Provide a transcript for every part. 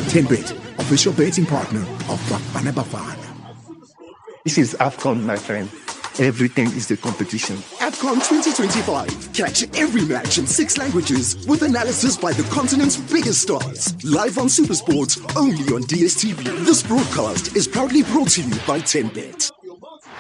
10-Bet, official betting partner of Bafana Bafana. This is Afcon, my friend. Everything is the competition. Afcon 2025. Catch every match in 6 languages with analysis by the continent's biggest stars. Live on SuperSport, only on DSTV. This broadcast is proudly brought to you by 10-Bet.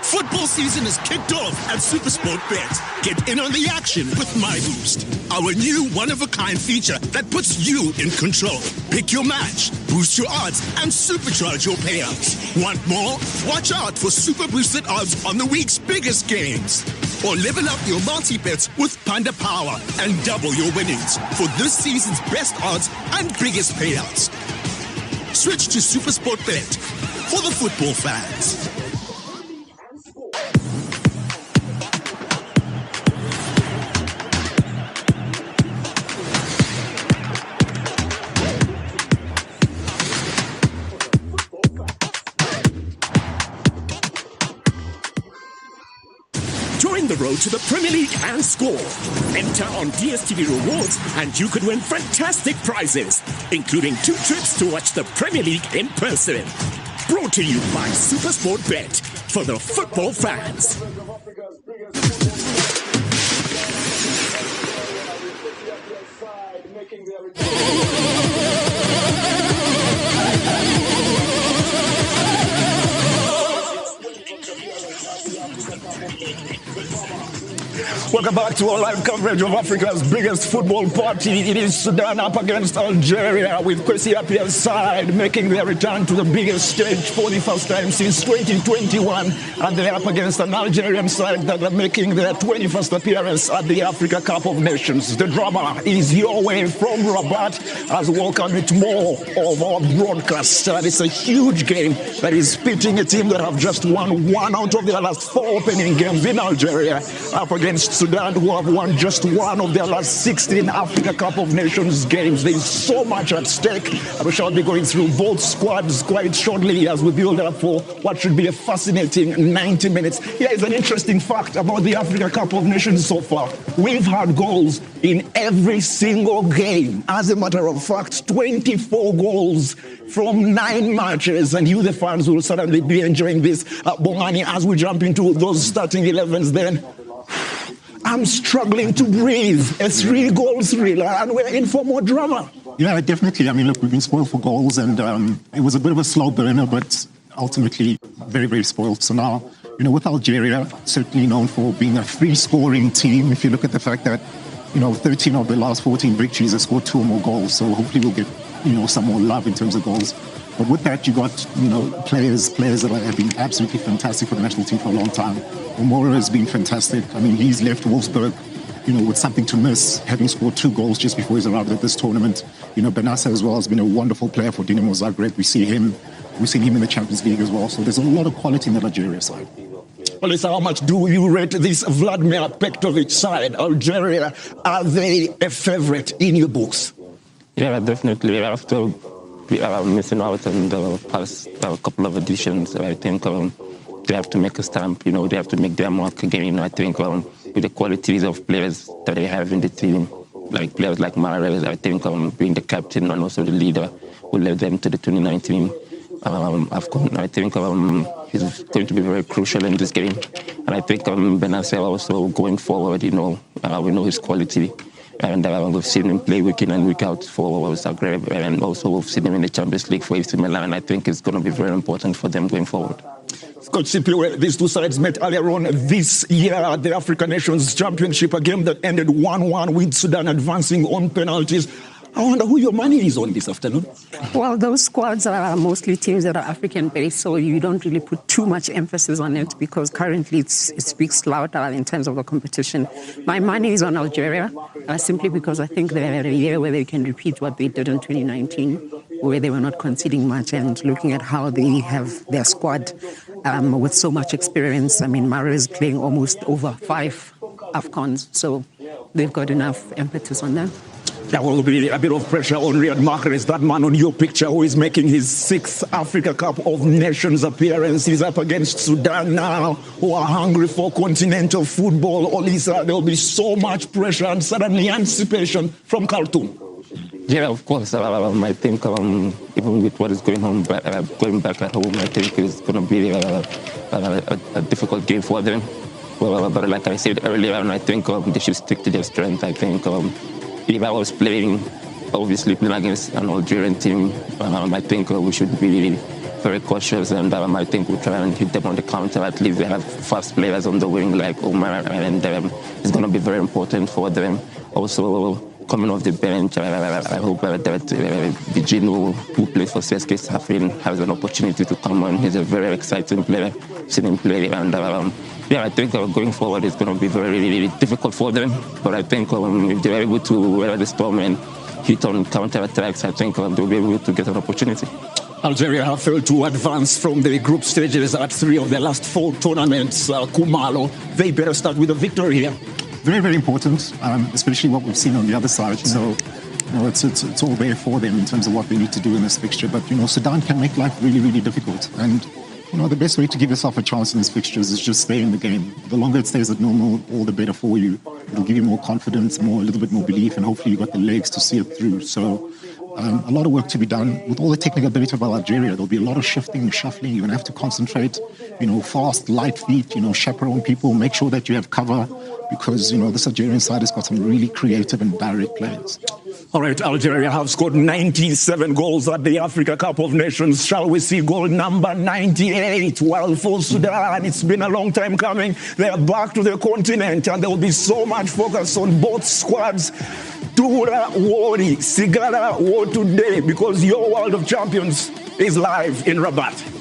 Football season is kicked off at SuperSport Bet. Get in on the action with MyBoost, our new one-of-a-kind feature that puts you in control. Pick your match, boost your odds, and supercharge your payouts. Want more? Watch out for super boosted odds on the week's biggest games. Or level up your multi-bets with Panda Power and double your winnings for this season's best odds and biggest payouts. Switch to SuperSport Bet for the football fans. Join the road to the Premier League and score. Enter on DSTV Rewards and you could win fantastic prizes, including 2 trips to watch the Premier League in person. Brought to you by SuperSport Bet for the football fans. Welcome back to our live coverage of Africa's biggest football party. It is Sudan up against Algeria, with Kwesi Appiah's side making their return to the biggest stage for the first time since 2021. And they're up against an Algerian side that are making their 21st appearance at the Africa Cup of Nations. The drama is your way from Rabat as we welcome it more of our broadcast. It's a huge game that is pitting a team that have just won 1 out of their last 4 opening games in Algeria up against Sudan, who have won just 1 of their last 16 Africa Cup of Nations games. There is so much at stake. We shall be going through both squads quite shortly as we build up for what should be a fascinating 90 minutes. Here is an interesting fact about the Africa Cup of Nations so far. We've had goals in every single game. As a matter of fact, 24 goals from 9 matches, and you, the fans, will certainly be enjoying this. Bongani, as we jump into those starting 11s then. I'm struggling to breathe. A 3-goal thriller, and we're in for more drama. Yeah, definitely. I mean, look, we've been spoiled for goals, and it was a bit of a slow burner, but ultimately very, very spoiled. So now, with Algeria, certainly known for being a free-scoring team, if you look at the fact that, 13 of the last 14 victories have scored 2 or more goals. So hopefully we'll get, some more love in terms of goals. But with that, you got, players that have been absolutely fantastic for the national team for a long time. Omoro has been fantastic. I mean, he's left Wolfsburg, with something to miss, having scored 2 goals just before he's arrived at this tournament. Benassa as well has been a wonderful player for Dinamo Zagreb. We've seen him in the Champions League as well. So there's a lot of quality in the Algeria side. Well, Lisa, how much do you rate this Vladimir Pektovic side? Algeria, are they a favourite in your books? Yeah, definitely. After we are missing out on the past couple of editions, I think they have to make a stamp, they have to make their mark again. I think with the qualities of players that they have in the team, like players like Mahrez, I think being the captain and also the leader will lead them to the 2019 Afcon. I think he's going to be very crucial in this game. And I think Benassa also going forward, we know his quality. And we've seen him play week in and week out for Zagreb, and also we've seen him in the Champions League for AC Milan. I think it's going to be very important for them going forward. Coach Sipiwe, these 2 sides met earlier on this year at the African Nations Championship, a game that ended 1-1 with Sudan advancing on penalties. I wonder who your money is on this afternoon. Well, those squads are mostly teams that are African-based, so you don't really put too much emphasis on it because currently it speaks louder in terms of the competition. My money is on Algeria, simply because I think they're a year where they can repeat what they did in 2019, where they were not conceding much, and looking at how they have their squad with so much experience. I mean, Mahrez is playing almost over 5 Afcons, so they've got enough impetus on them. There will be a bit of pressure on Riyad Mahrez, that man on your picture who is making his 6th Africa Cup of Nations appearance. He's up against Sudan now, who are hungry for continental football. Olisa, there will be so much pressure and suddenly anticipation from Khartoum. Yeah, of course. I think even with what is going on, going back at home, I think it's going to be a difficult game for them. But like I said earlier, I think they should stick to their strength. I think if I was obviously playing against an Algerian team, I think we should be very cautious, and I think we'll try and hit them on the counter. At least they have fast players on the wing like Omar, and it's going to be very important for them. Also, coming off the bench, I hope that Vigino, who plays for CSK Safin, has an opportunity to come on. He's a very exciting player, seeing him play, and I think going forward it's going to be very difficult for them. But I think if they're able to weather the storm and hit on counter-attacks, I think they'll be able to get an opportunity. Algeria have failed to advance from the group stages at 3 of their last 4 tournaments. Kumalo, they better start with a victory here. Very, very important, especially what we've seen on the other side. So, it's all there for them in terms of what they need to do in this fixture. But, Sudan can make life really, really difficult. And, the best way to give yourself a chance in these fixtures is just stay in the game. The longer it stays at normal, all the better for you. It'll give you more confidence, a little bit more belief, and hopefully you've got the legs to see it through. So, a lot of work to be done. With all the technical ability of Algeria, there'll be a lot of shifting, shuffling. You're going to have to concentrate, fast, light feet, chaperone people, make sure that you have cover, because, this Algerian side has got some really creative and direct players. All right, Algeria have scored 97 goals at the Africa Cup of Nations. Shall we see goal number 98? Well, for Sudan, it's been a long time coming. They are back to the continent, and there will be so much focus on both squads. Tura Wari, Sigara War today, because your World of Champions is live in Rabat.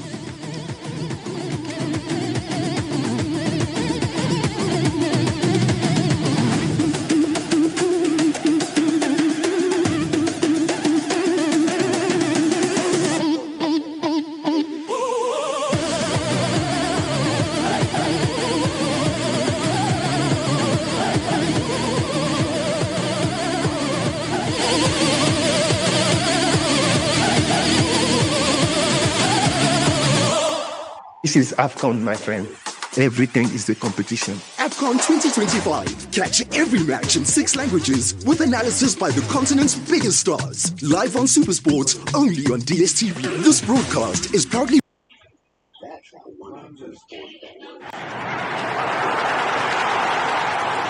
This is Afcon, my friend. Everything is the competition. Afcon 2025. Catch every match in 6 languages with analysis by the continent's biggest stars. Live on SuperSport, only on DSTV. This broadcast is proudly...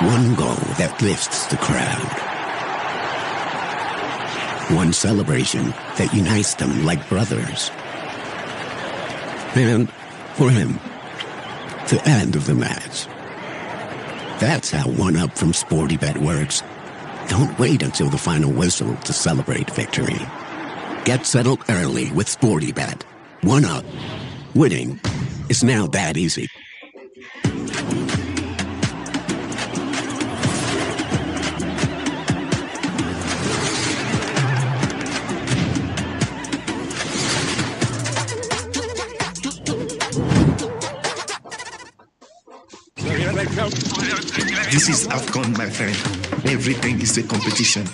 One goal that lifts the crowd. One celebration that unites them like brothers. And for him, the end of the match. That's how One Up from SportyBet works. Don't wait until the final whistle to celebrate victory. Get settled early with SportyBet. One Up. Winning is now that easy. This is Afcon, my friend. Everything is the competition.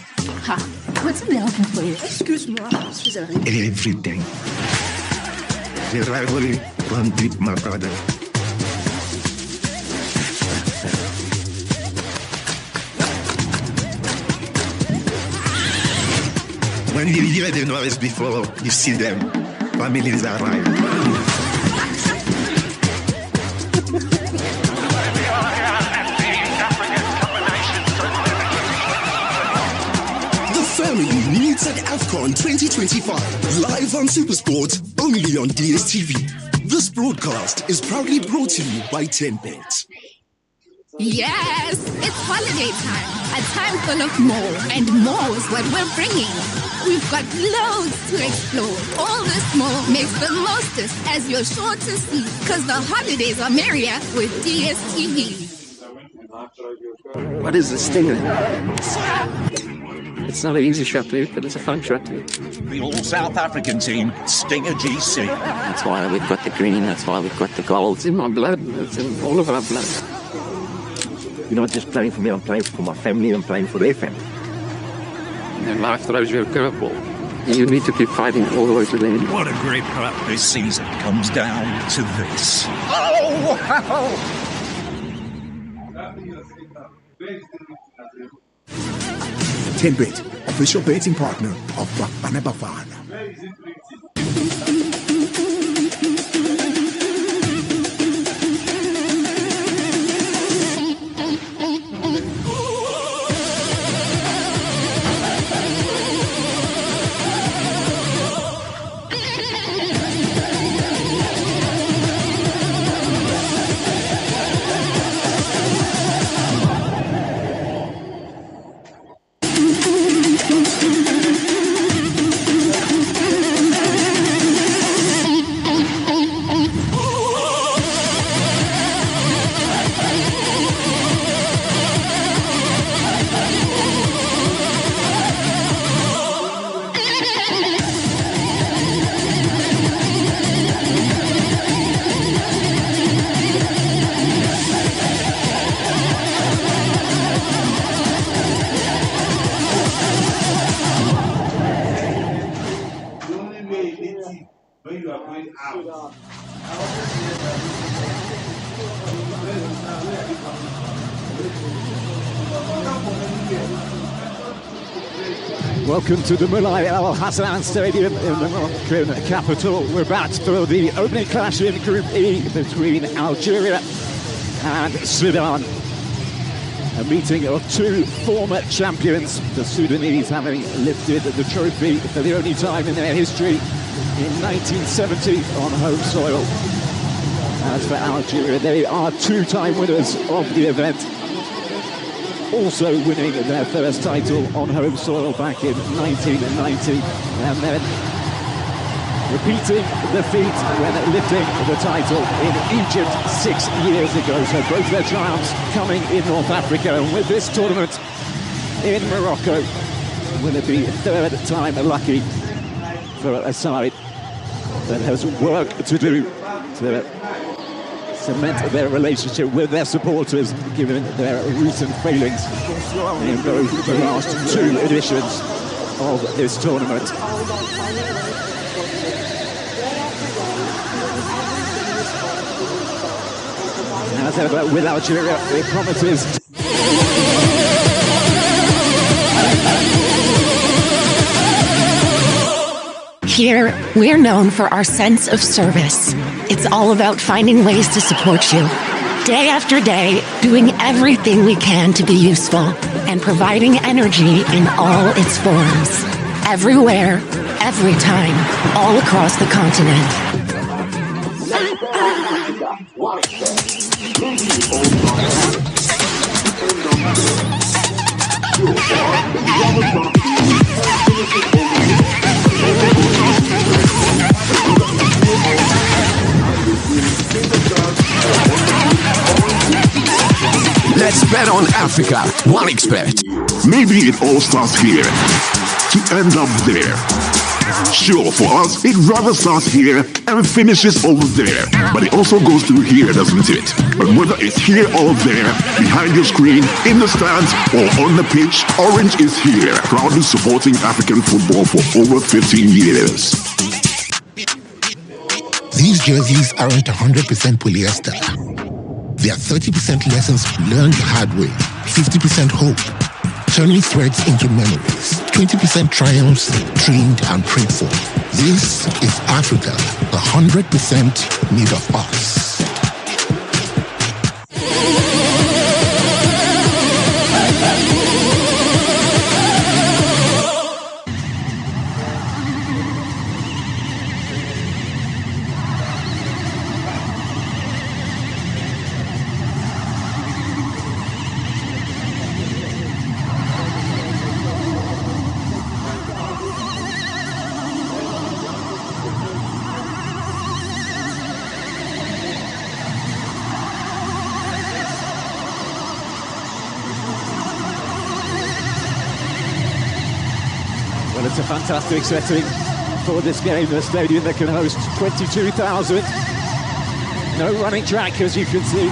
What's the for you? Excuse-moi. Everything. The rivalry run deep, my brother. When you hear the noise before you see them, families arrive. Family meets at Afcon 2025. Live on SuperSport, only on DSTV. This broadcast is proudly brought to you by 10Bet. Yes, it's holiday time. A time full of more, and more is what we're bringing. We've got loads to explore. All this more makes the mostest, as you're sure to see, because the holidays are merrier with DSTV. What is this thing? It's not an easy shot to hit, but it's a fun shot to hit. The all-South African team, Stinger GC. That's why we've got the green, that's why we've got the gold. It's in my blood, it's in all of our blood. You're not just playing for me, I'm playing for my family, I'm playing for their family. And life throws you a curveball. You need to keep fighting all the way to the end. What a great part this season comes down to this. Oh, wow! 10Bet, official betting partner of Bafana Bafana. Welcome to the Mulai Al Hassan Stadium in the Moroccan capital. We're back for the opening clash in Group E between Algeria and Sudan. A meeting of two former champions, the Sudanese having lifted the trophy for the only time in their history in 1970 on home soil. As for Algeria, they are two-time winners of the event, also winning their first title on home soil back in 1990, and then repeating the feat when lifting the title in Egypt 6 years ago. So both their triumphs coming in North Africa, and with this tournament in Morocco, will it be third time lucky for a side that has work to do to cement their relationship with their supporters, given their recent failings in both the last two editions of this tournament. As ever with Algeria, it promises. Here, we're known for our sense of service. It's all about finding ways to support you. Day after day, doing everything we can to be useful and providing energy in all its forms. Everywhere, every time, all across the continent. Let's bet on Africa. OneXBet. Maybe it all starts here to end up there. Sure, for us, it rather starts here and finishes over there. But it also goes through here, doesn't it? But whether it's here or there, behind your screen, in the stands, or on the pitch, Orange is here, proudly supporting African football for over 15 years. These jerseys aren't 100% polyester. They are 30% lessons learned the hard way, 50% hope, turning threads into memories, 20% triumphs dreamed and prayed for. This is Africa, 100% made of us. Well, it's a fantastic setting for this game, a stadium that can host 22,000. No running track, as you can see.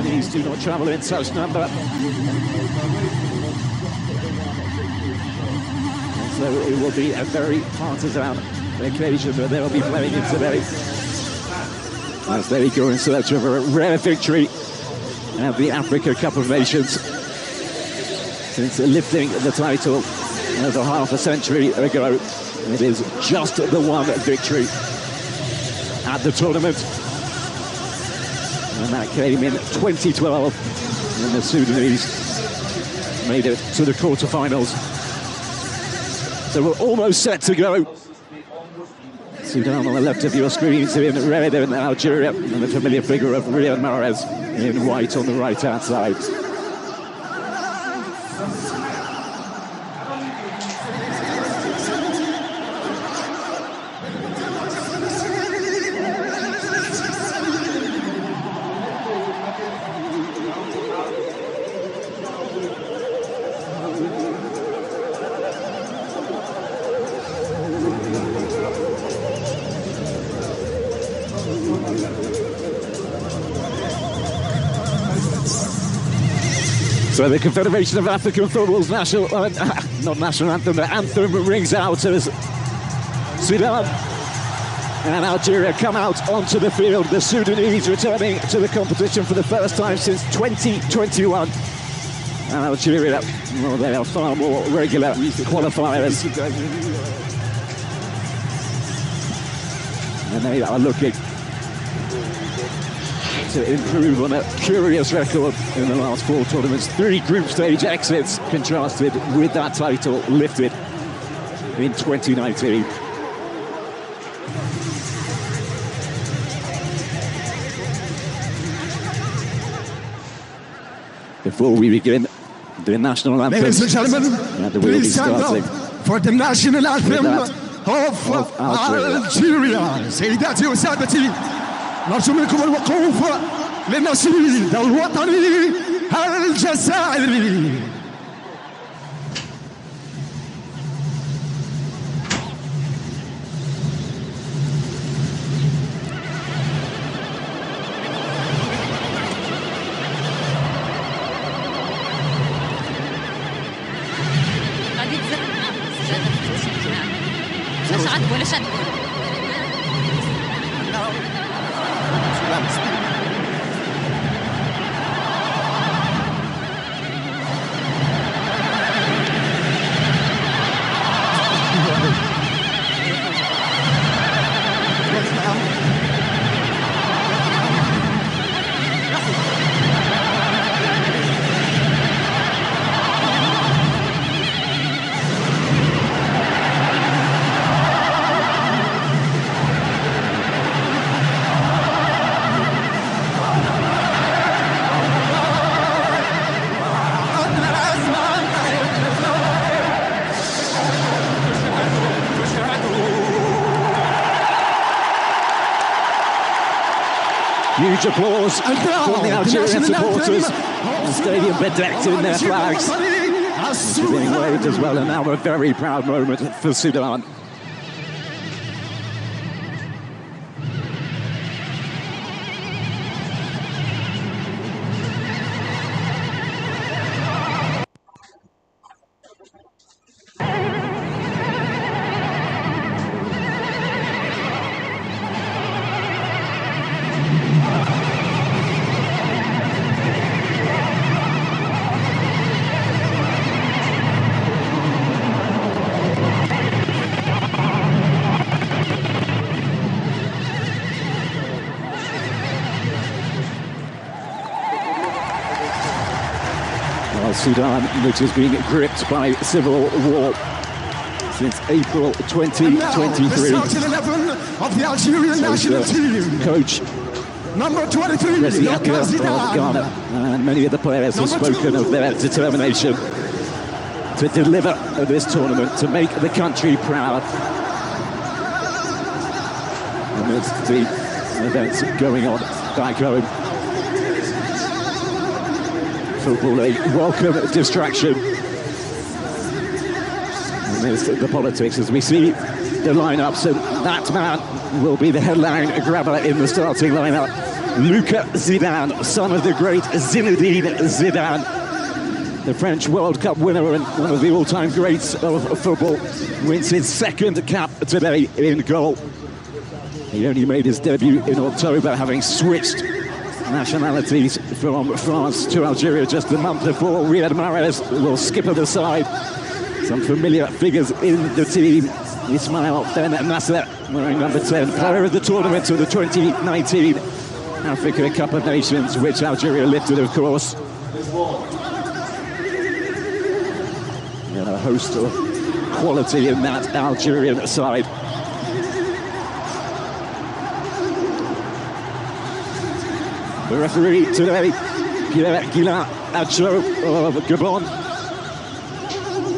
These do not travel in such number. So it will be a very partisan occasion, but they'll be playing it today as they go in search of a rare victory at the Africa Cup of Nations. Since lifting the title over half a century ago, it is just the one victory at the tournament, and that came in 2012 when the Sudanese made it to the quarterfinals. So we're almost set to go. Sudan on the left of your screens, in red in Algeria, and the familiar figure of Riyad Mahrez in white on the right-hand side. So the Confederation of African Football's national, not national anthem, but anthem rings out as Sudan and Algeria come out onto the field. The Sudanese returning to the competition for the first time since 2021. And Algeria, well, they are far more regular qualifiers. And they are looking to improve on a curious record in the last 4 tournaments. 3 group stage exits contrasted with that title lifted in 2019. Before we begin the national anthem, ladies and gentlemen, please stand up for the national anthem of Algeria. سيداتي وسادتي نرجو منكم الوقوف للنشيد الوطني الجزائري. ولا شد Huge applause from the Algerian supporters. The stadium bedecked in their flags. It's being waved as well, and now a very proud moment for Sudan. Sudan, which has been gripped by civil war since April 2023. Of the Algerian national team. Coach number 23, of Ghana, and many of the players have spoken of their determination to deliver this tournament, to make the country proud amidst the events going on back home. Football, a welcome distraction amidst the politics as we see the lineup. So that man will be the headline grabber in the starting lineup. Luka Zidane, son of the great Zinedine Zidane. The French World Cup winner and one of the all-time greats of football wins his second cap today in goal. He only made his debut in October, having switched nationalities from France to Algeria just a month before. Riyad Mahrez will skip at the side. Some familiar figures in the team. Ismail Ben Nasser wearing number 10, player of the tournament of the 2019 Africa Cup of Nations, which Algeria lifted, of course. And a host of quality in that Algerian side. The referee today, Gila Acho of Gabon.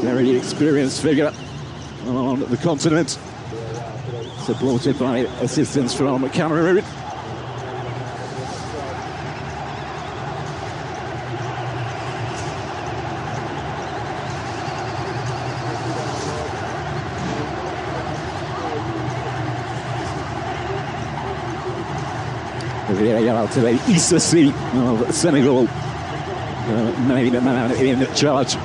Very experienced figure on the continent, supported by assistance from Cameroon. Today, Issa C of Senegal, made a man in charge.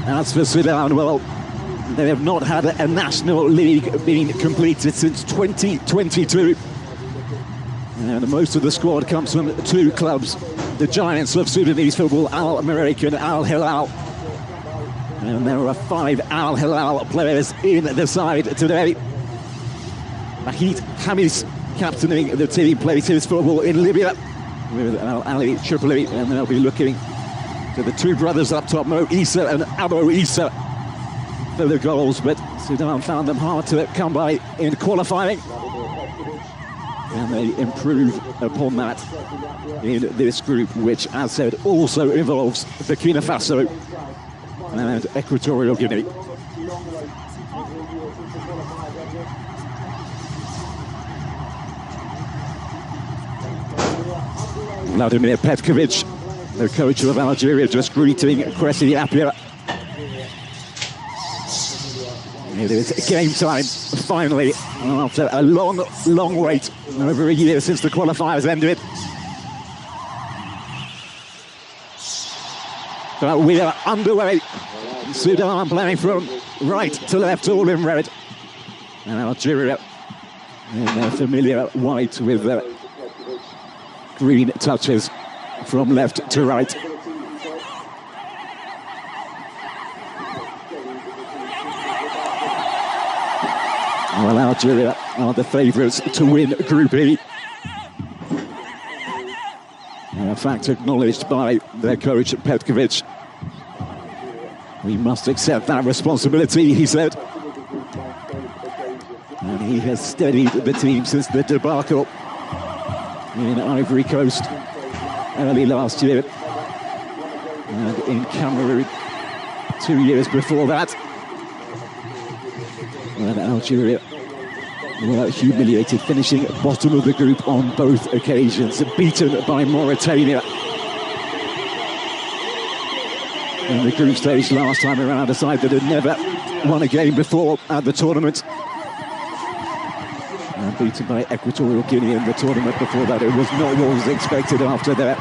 As for Sudan, well, they have not had a national league being completed since 2022. And most of the squad comes from two clubs, the giants of Sudanese football, Al Merreikh and Al Hilal. And there are 5 Al Hilal players in the side today. Mahit Hamis captaining the team, plays his football in Libya with Al Ali Tripoli, and they'll be looking to the two brothers up top, Mo Issa and Abo Issa, for the goals, but Sudan found them hard to come by in qualifying. And they improve upon that in this group, which, as said, also involves Burkina Faso and Equatorial Guinea. Vladimir Petkovic, the coach of Algeria, just greeting Kwesi Appiah. It is game time, finally, after a long wait, over a year since the qualifiers ended. But we are underway. Sudan playing from right to left, all in red. And Algeria in their familiar white with green touches from left to right. Well, Algeria are the favourites to win Group E. A fact acknowledged by their coach, Petkovic. We must accept that responsibility, he said. And he has steadied the team since the debacle in Ivory Coast early last year. And in Cameroon 2 years before that. And Algeria were humiliated, finishing bottom of the group on both occasions, beaten by Mauritania in the group stage last time around, a side that had never won a game before at the tournament, and beaten by Equatorial Guinea in the tournament before that. It was not what was expected after their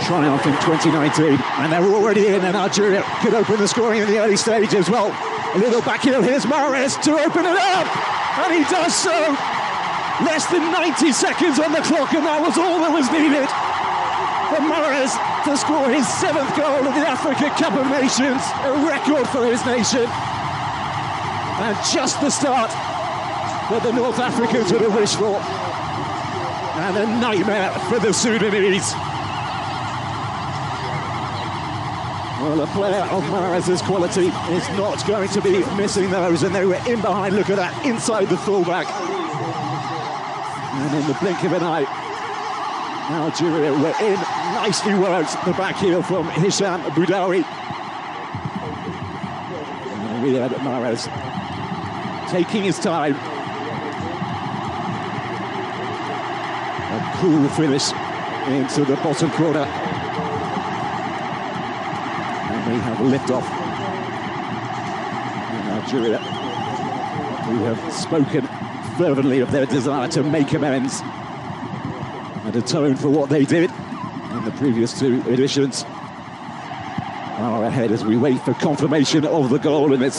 triumph in 2019, and they're already in, and Algeria could open the scoring in the early stage as well. A little backheel, here's Mahrez to open it up, and he does so. Less than 90 seconds on the clock, and that was all that was needed for Mahrez to score his 7th goal of the Africa Cup of Nations, a record for his nation. And just the start that the North Africans would have wished for, and a nightmare for the Sudanese. Well, a player of Mahrez's quality is not going to be missing those, and they were in behind. Look at that, inside the fullback. And in the blink of an eye, Algeria were in, nicely worked, the back heel from Hisham Boudaoui. And Riyad Mahrez taking his time. A cool finish into the bottom corner. We have a lift-off. Algeria, who have spoken fervently of their desire to make amends and atone for what they did in the previous two editions. Are ahead as we wait for confirmation of the goal, and it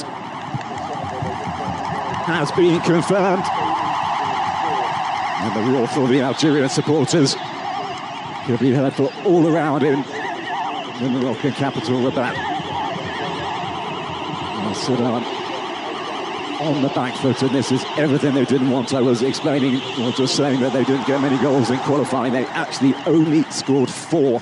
has been confirmed. And the roar for the Algerian supporters could be heard for all around in the Moroccan capital, Rabat. Sudan on the back foot, and this is everything they didn't want. I was explaining, or just saying, that they didn't get many goals in qualifying. They actually only scored 4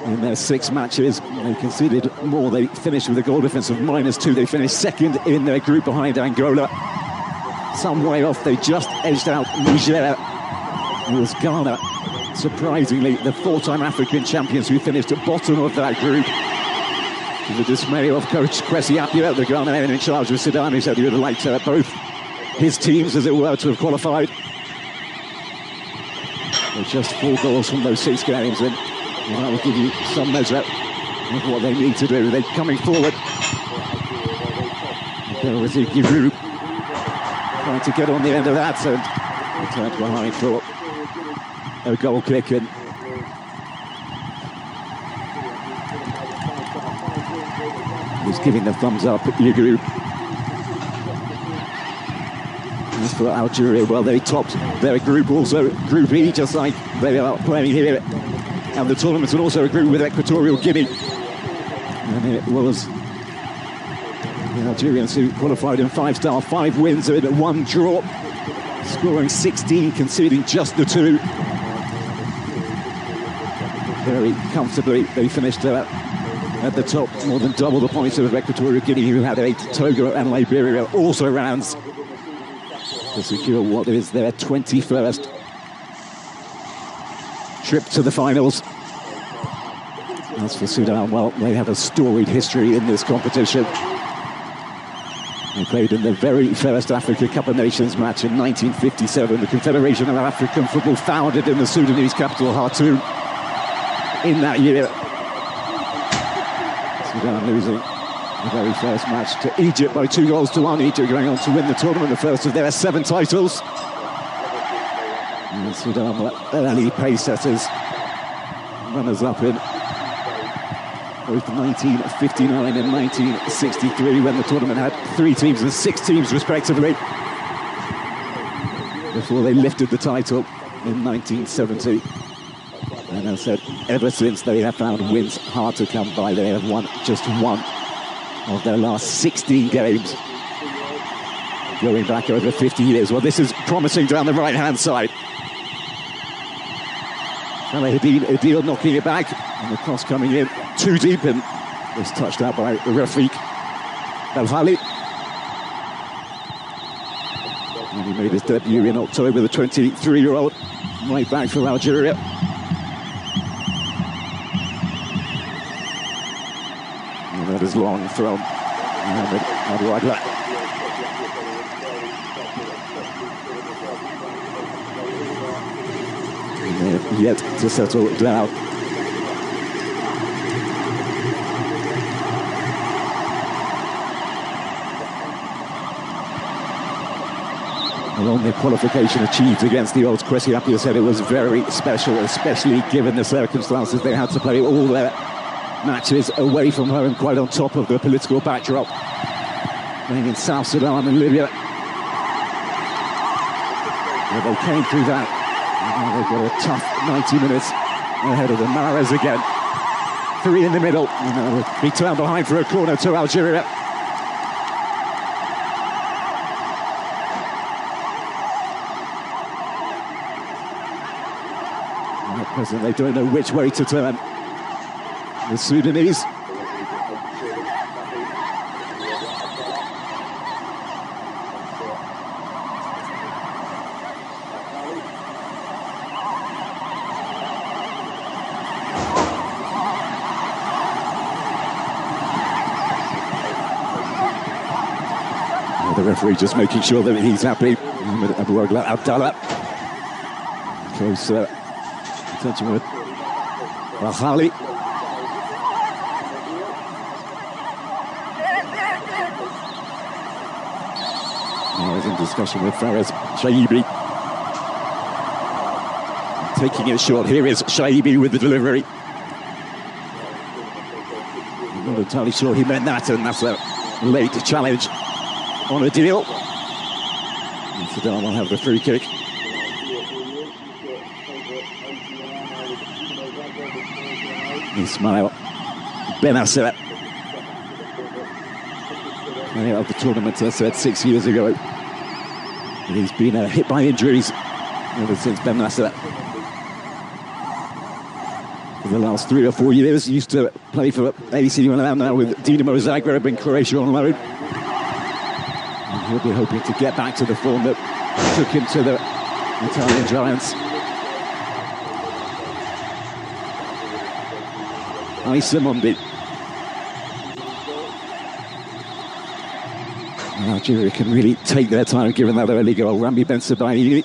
in their 6 matches. They conceded more. They finished with a goal difference of -2. They finished second in their group behind Angola. Some way off, they just edged out Niger. It was Ghana, surprisingly, the 4-time African champions, who finished at bottom of that group. To the dismay of coach Kwesi Appiah, the Ghanaian in charge of Sudan, who said he would have liked both his teams, as it were, to have qualified. They're just 4 goals from those 6 games, and that will give you some measure of what they need to do. They're coming forward. There was a Giroud trying to get on the end of that, and turned behind for a goal kick, and he's giving the thumbs up at Giroud. As for Algeria, well, they topped their group, also Group E, just like they are playing here. And the tournament, and also a group with Equatorial Guinea. And it was the Algerians who qualified in 5-star, 5 wins and 1 draw, scoring 16, conceding just the 2. Very comfortably, they finished at the top, more than double the points of Equatorial Guinea, who had 8. Togo and Liberia also rounds to secure what is their 21st trip to the finals. As for Sudan, well, they have a storied history in this competition. They played in the very first Africa Cup of Nations match in 1957. The Confederation of African Football, founded in the Sudanese capital, Khartoum, in that year. Sudan losing the very first match to Egypt by 2-1. Egypt going on to win the tournament, the first of their 7 titles. And Sudan were early pace setters, runners-up in both 1959 and 1963, when the tournament had 3 teams and 6 teams respectively, before they lifted the title in 1970. And as I said, ever since, they have found wins hard to come by. They have won just 1 of their last 16 games, going back over 50 years. Well, this is promising down the right-hand side. Adil knocking it back, and the cross coming in too deep, and was touched out by Rafik Belhali. And he made his debut in October, the 23-year-old, right back for Algeria. And that is long from Mohamed Abouagla. They have yet to settle down. Along the qualification achieved against the odds, Kwesi Appiah said it was very special, especially given the circumstances. They had to play all their matches away from home, quite on top of the political backdrop, playing in South Sudan and Libya. Well, they came through that. Now they've got a tough 90 minutes ahead of them. Mahrez again. 3 in the middle. And they'll be turned behind for a corner to Algeria. And at present, they don't know which way to turn. The Sudanese. The referee just making sure that he's happy. Abouagla Abdallah. Close attention with Bahali. Now he's in discussion with Fares Shaibi. taking it short. Here is Shaibi with the delivery. I'm not entirely sure he meant that, and that's a late challenge on a deal. And Sudan will have the free kick. Ismail Benasser. Of the tournament, I said 6 years ago. And he's been hit by injuries ever since Benasser. For the last 3 or 4 years, he used to play for AC Milan now with Dinamo Zagreb in Croatia on loan. And he'll be hoping to get back to the form that took him to the Italian giants. Issa Mondi. Algeria can really take their time given that early goal. Rami Ben Sebaini.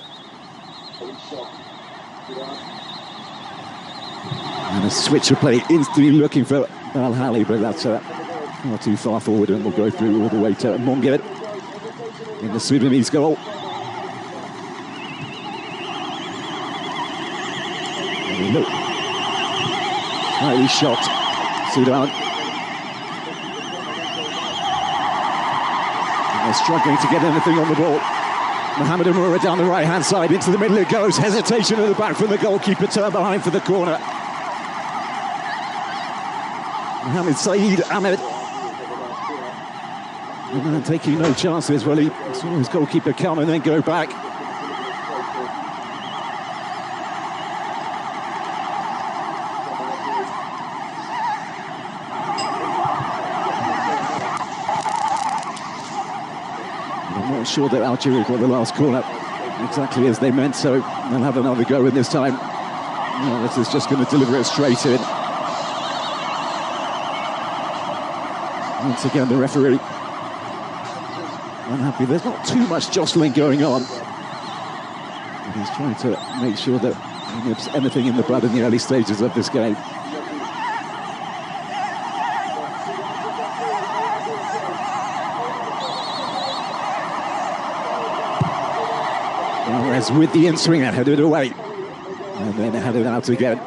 And a switch of play instantly looking for Al Hali, but that's not too far forward, and we'll go through all the way to Monget in the Sudanese goal. Look. Highly shot, Sudan. And they're struggling to get anything on the ball. Mohamed Amoura down the right-hand side, into the middle it goes. Hesitation at the back from the goalkeeper, turn behind for the corner. Mohamed Saeed Ahmed. And then taking no chances. Well, he saw his goalkeeper come and then go back. I'm not sure that Algeria got the last corner exactly as they meant, so they'll have another go in this time. No, this is just going to deliver it straight in. Once again, the referee unhappy. There's not too much jostling going on. But he's trying to make sure that he nips anything in the bud in the early stages of this game. Alvarez with the in-swing and headed away. And then headed out again.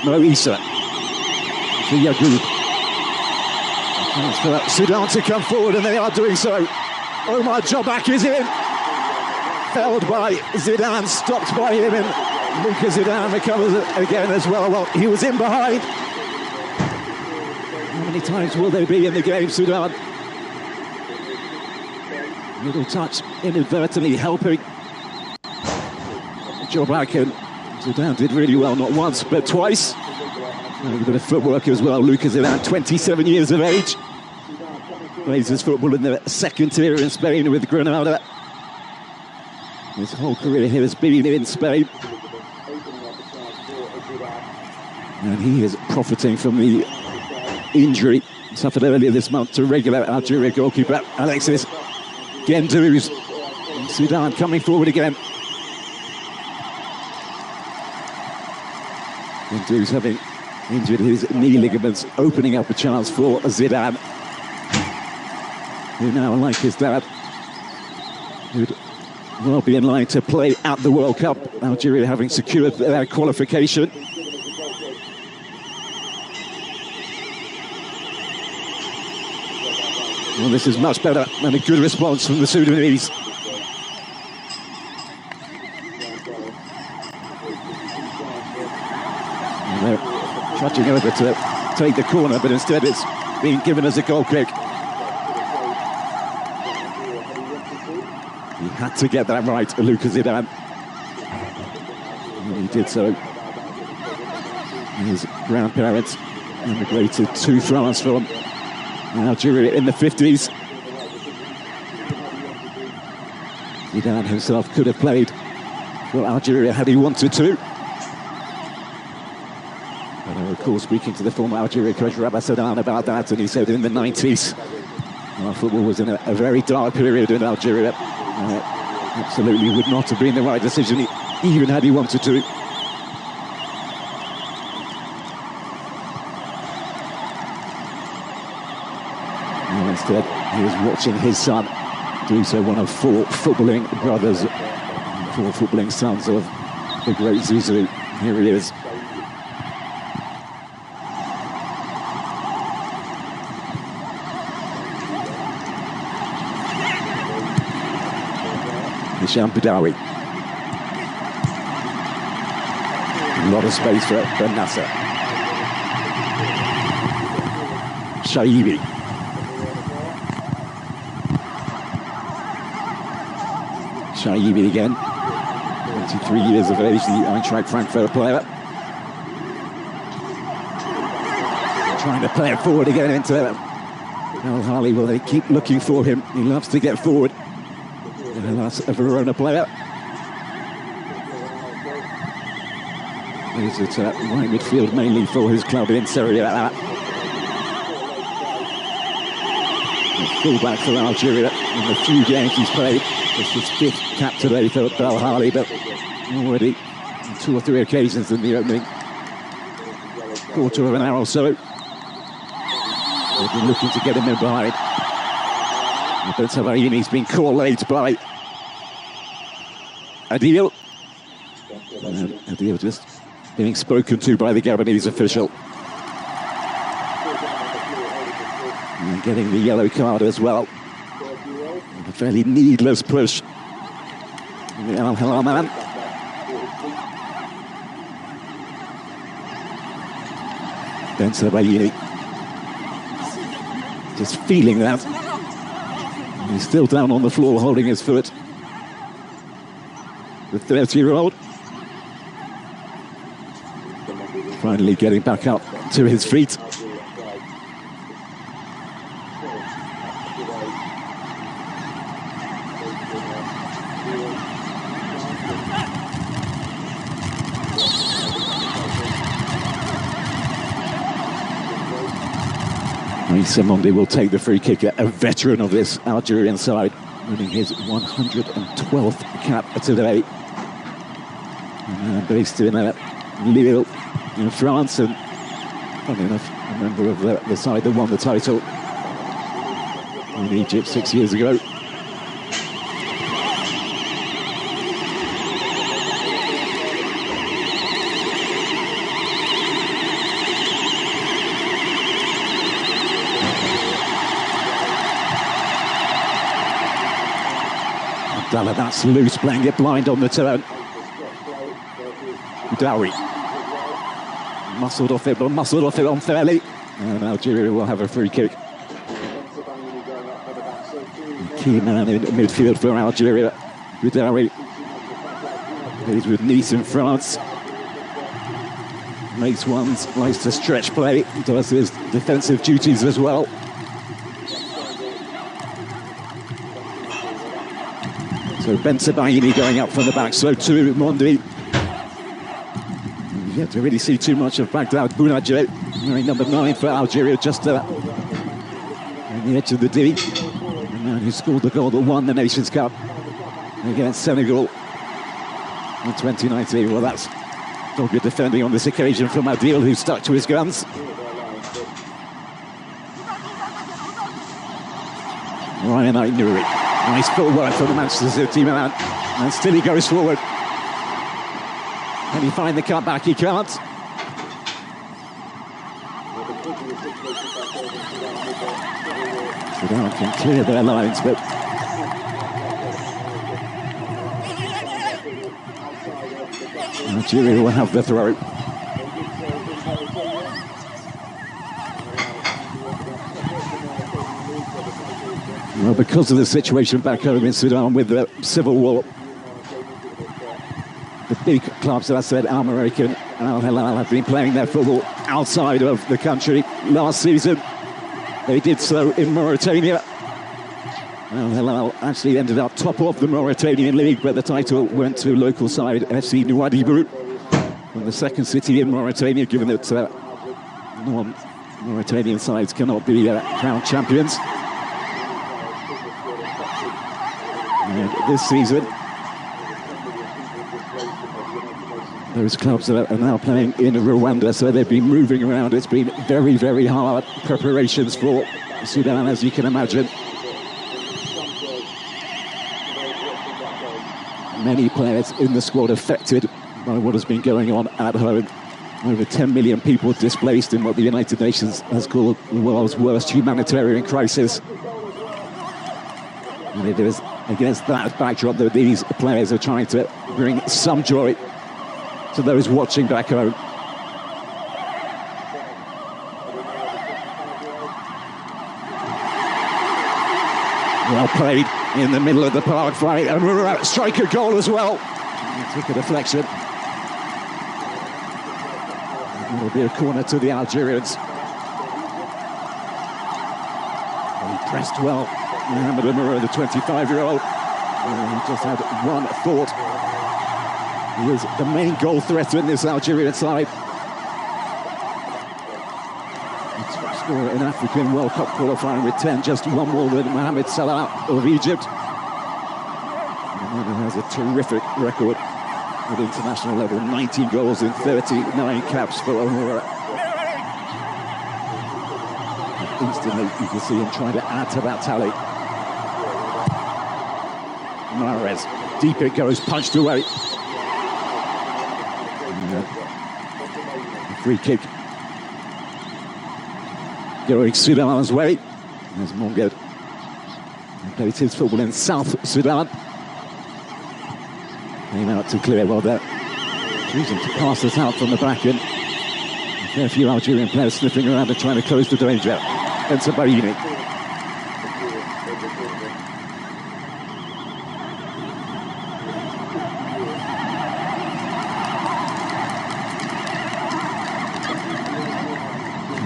Mo Issa. To Yagoub. For Sudan to come forward, and they are doing so. Omar Jobak is in. Held by Zidane, stopped by him, and Lucas Zidane recovers it again as well. Well, he was in behind. How many times will they be in the game, Sudan? Little touch inadvertently helping Jobak, and Zidane did really well, not once but twice. A little bit of footwork as well. Lucas Zidane, 27 years of age. Plays his football in the second tier in Spain with Granada. His whole career here has been in Spain. And he is profiting from the injury suffered earlier this month to regular Algeria goalkeeper Alexis Gendouzi. Sudan coming forward again. Gendouzi having injured his knee ligaments, opening up a chance for Zidane, who now, like his dad, would well be in line to play at the World Cup. Algeria having secured their qualification. Well, this is much better and a good response from the Sudanese. And they're trudging over to take the corner, but instead it's being given as a goal kick. He had to get that right, Lucas Zidane. And he did so. His grandparents immigrated to France from Algeria in the 50s. Zidane himself could have played for Algeria had he wanted to. And I recall speaking to the former Algeria coach Rabah Sadan about that, and he said in the 90s, football was in a very dark period in Algeria. Absolutely would not have been the right decision, even had he wanted to. And instead, he was watching his son do so, one of 4 footballing brothers, Four footballing sons of the great Zizou. Here he is. Hisham Badawi. A lot of space for Ben Nasser. Shaibi. Shaibi again. 23 years of age, the Eintracht Frankfurt player. Trying to play it forward again into El Harley. Well, they keep looking for him. He loves to get forward. That's a Verona player. He's at right midfield mainly for his club in Serie A. Full-back for Algeria in the few games he's played. It's his fifth cap today for El Harley, but already on 2 or 3 occasions in the opening quarter of an hour or so. They've been looking to get him in behind. But Savahini's been caught late by Adil. And Adil just being spoken to by the Gabonese official. And getting the yellow card as well. A fairly needless push. The Al Hilal man. Ben Savahini. Just feeling that. He's still down on the floor holding his foot. The 30-year-old. Finally getting back up to his feet. Semondi will take the free kick, a veteran of this Algerian side, winning his 112th cap today. Based in Lille in France, and funny enough, a member of the side that won the title in Egypt 6 years ago. That's loose, playing it blind on the turn. Dowie muscled off it, but muscled off it unfairly. And Algeria will have a free kick. Key man in midfield for Algeria. Dowie. He's with Nice in France. Makes ones, likes to stretch play, does his defensive duties as well. So Ben Sebaini going up from the back, so too Mondi. You have to really see too much of Baghdad Bounadjeh, wearing number 9 for Algeria, just on the edge of the D. The man who scored the goal that won the Nations Cup against Senegal in 2019. Well, that's dogged defending on this occasion from Adil, who stuck to his guns. Ryan Aït-Nouri. Nice footwork from the Manchester City man, and still he goes forward. Can he find the cutback? He can't. Sudan can clear their lines, but Algeria will have the throw. Well, because of the situation back home in Sudan with the civil war, the big clubs, as I said, Al Morocco and Al Hilal, have been playing their football outside of the country. Last season, they did so in Mauritania. Al Hilal actually ended up top of the Mauritanian league, but the title went to local side FC Nouadhibou, from the second city in Mauritania, given that non-Mauritanian sides cannot be crowned champions. And this season, those clubs that are now playing in Rwanda, so they've been moving around. It's been very, very hard preparations for Sudan, as you can imagine. many players in the squad affected by what has been going on at home. Over 10 million people displaced in what the United Nations has called the world's worst humanitarian crisis. And it is against that backdrop that these players are trying to bring some joy to those watching back home. Well played in the middle of the park fight, and we're strike a goal as well. Took a deflection. It'll be a corner to the Algerians. He pressed well. Mohamed Amara, the 25-year-old, he just had one thought. He is the main goal threat in this Algerian side. Top scorer in African World Cup qualifying with 10, just one more than Mohamed Salah of Egypt. And he has a terrific record at international level, 19 goals in 39 caps for Amara. Instantly, you can see him trying to add to that tally. Mahrez, deep it goes, punched away. Free kick going Sudan's way. There's Mongo. He plays his football in South Sudan. Came out to clear, well there. Choosing to pass this out from the back end. A fair few Algerian players sniffing around and trying to close the danger. Enter Barini.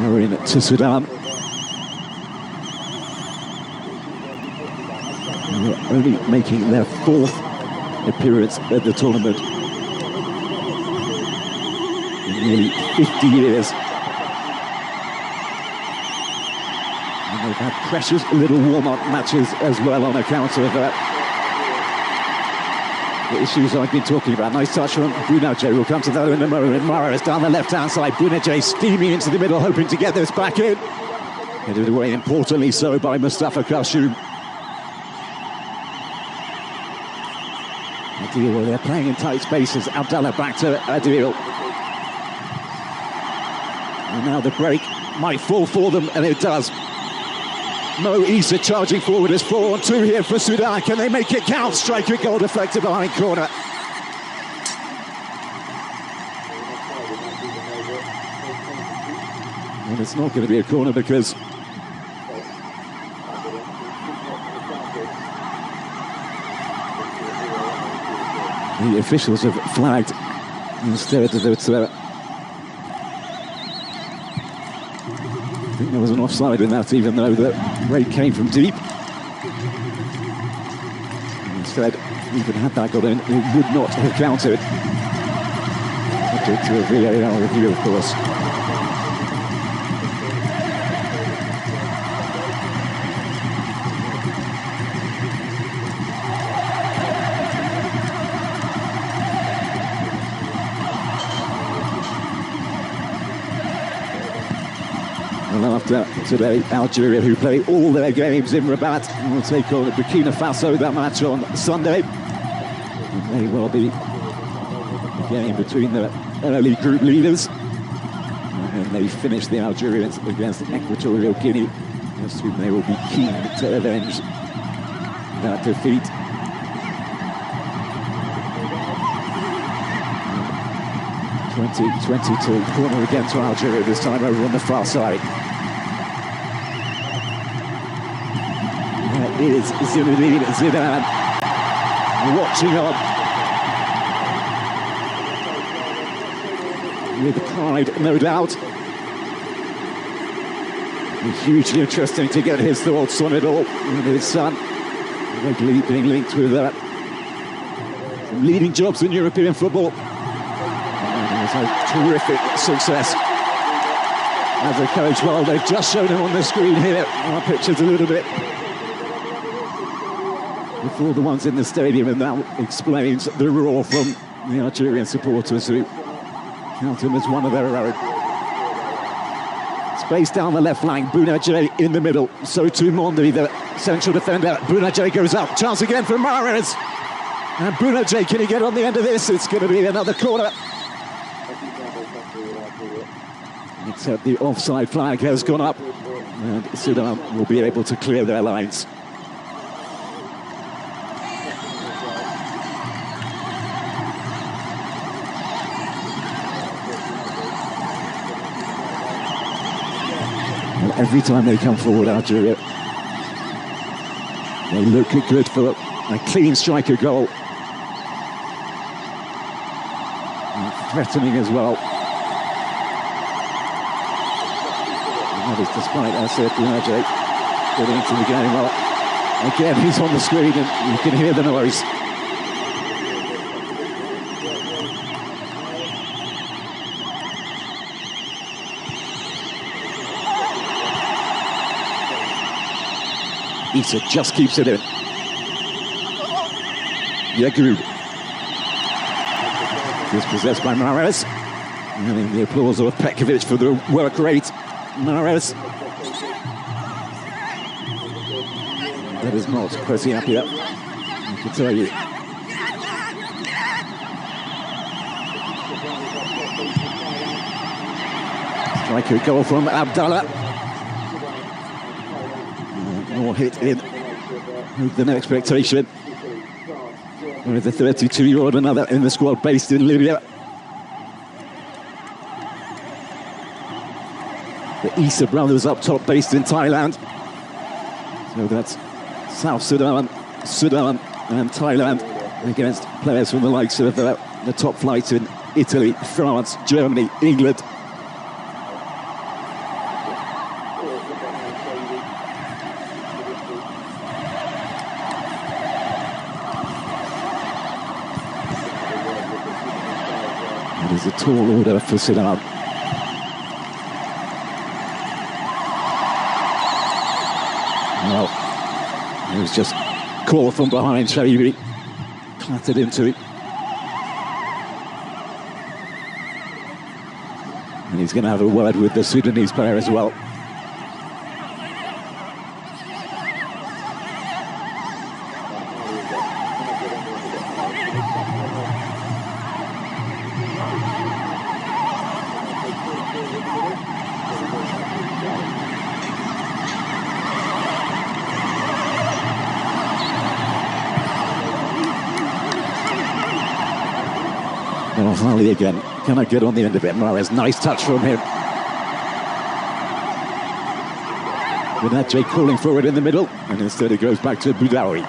We're in to Sudan. And they're only making their fourth appearance at the tournament in nearly 50 years. And they've had precious little warm-up matches as well on account of the issues I've been talking about. Nice touch from Bounedjah. We'll come to that in a moment. Mara is down the left-hand side. Bounedjah steaming into the middle, hoping to get this back in. Headed away, importantly so, by Mustafa Kashoum. Adil, well, they're playing in tight spaces. Abdallah back to Adil. And now the break might fall for them, and it does. Mo Issa charging forward as 4-on-2 here for Sudan. Can they make it count? Striker goal deflected behind corner. And it's not going to be a corner because the officials have flagged instead that I think there was an offside in that, even though the break came from deep. Instead, even had that got in, it would not have counted. Subject to a VAR review, of course. After today, Algeria, who play all their games in Rabat, will take on Burkina Faso. That match on Sunday. It may well be a game between the early group leaders. And they finish the Algerians against Equatorial Guinea. I assume they will be keen to avenge that defeat. .22 corner again to Algeria, this time over on the far side. There is Zinedine Zidane watching on with pride, no doubt. Hugely interesting to get his thoughts on it all. And his son regularly being linked with some leading jobs in European football. A terrific success as a coach. Well, they've just shown him on the screen here. Our pictures a little bit before the ones in the stadium, and that explains the roar from the Algerian supporters who count him as one of their own. Space down the left flank, Bounedjah in the middle. So too Mondi, the central defender. Bounedjah goes up. Chance again for Mahrez. And Bruno J, can he get on the end of this? It's going to be another corner. Except the offside flag has gone up. And Sudan will be able to clear their lines. Well, every time they come forward, Algeria, they look good for a clean striker goal. And threatening as well. And that is despite Sergio getting into the game. Well, again, he's on the screen and you can hear the noise. Issa just keeps it in. Yagoub. Dispossessed by Mahrez. And the applause of Petkovic for the work rate. Mahrez. That is not Kwesi Appiah, I can tell you. Striker goal from Abdallah. More hit in than expectation. With the 32-year-old, another in the squad based in Libya. The Issa brothers up top, based in Thailand. So that's South Sudan, Sudan and Thailand against players from the likes of the top flights in Italy, France, Germany, England. It is a tall order for Sudan. Well, it was just caught from behind. Shaibi clattered into it. And he's going to have a word with the Sudanese player as well. Oh, Harley again. Can I get on the end of it? Mahrez, nice touch from him. Benache calling forward in the middle, and instead it goes back to Boudaoui.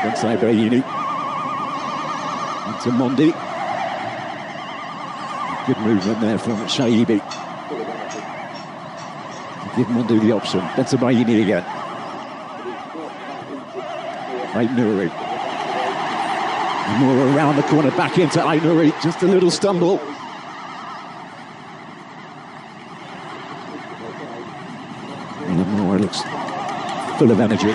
Inside Bayini. Into Mondi. Good movement there from Shaibi. Give Mondi the option. That's a Bayini again. Aït-Nouri. More around the corner, back into Aït-Nouri. Just a little stumble. And Moore looks full of energy.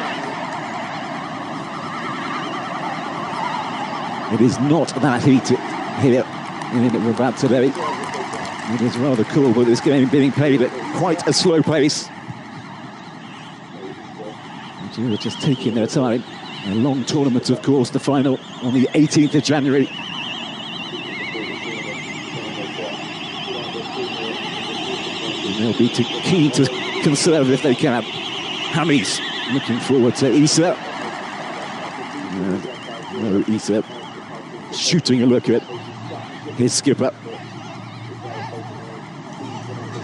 It is not that heated here in Rabat today. It is rather cool, but this game being played at quite a slow pace. Algeria just taking their time. A long tournament, of course, the final on the 18th of January. And they'll be keen to conserve if they can. Hamis looking forward to Issa. No, Issa shooting a look at his skipper.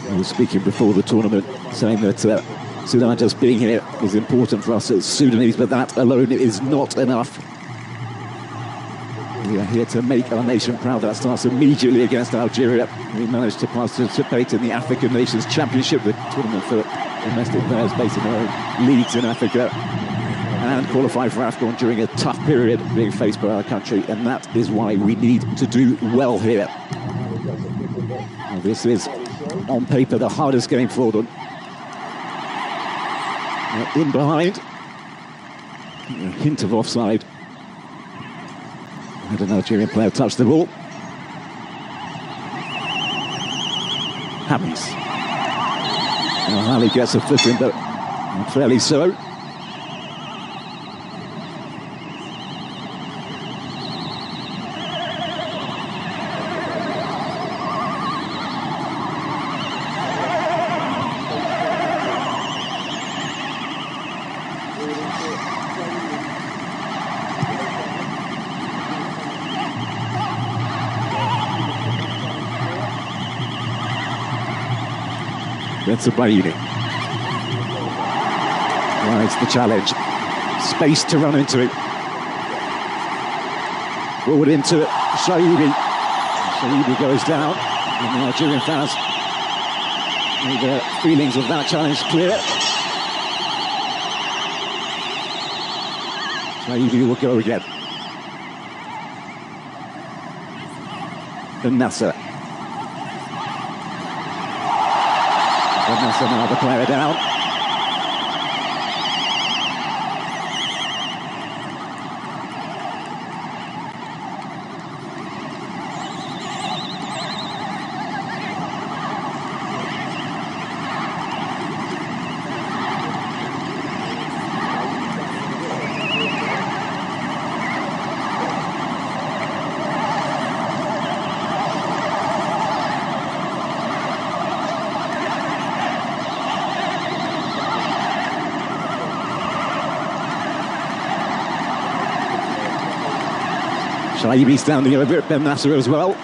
He was speaking before the tournament, saying that Sudan just being here is important for us as Sudanese, but that alone is not enough. We are here to make our nation proud. That starts immediately against Algeria. We managed to participate in the African Nations Championship, the tournament for domestic players based in their own leagues in Africa, and qualify for Afcon during a tough period being faced by our country, and that is why we need to do well here. Now, this is, on paper, the hardest game for them. In behind, a hint of offside. Had an Algerian player touch the ball. Hamis. Now Hali gets a foot in, but Fairly so. That's a Bailey. It's the challenge. Space to run into it. Forward into it. Shaibi. Shaibi goes down. And the Algerian fans made their feelings of that challenge clear. Shaibi will go again. And Nasser. And Nasser now the player down. Shaibi standing over at Ben Nasser as well.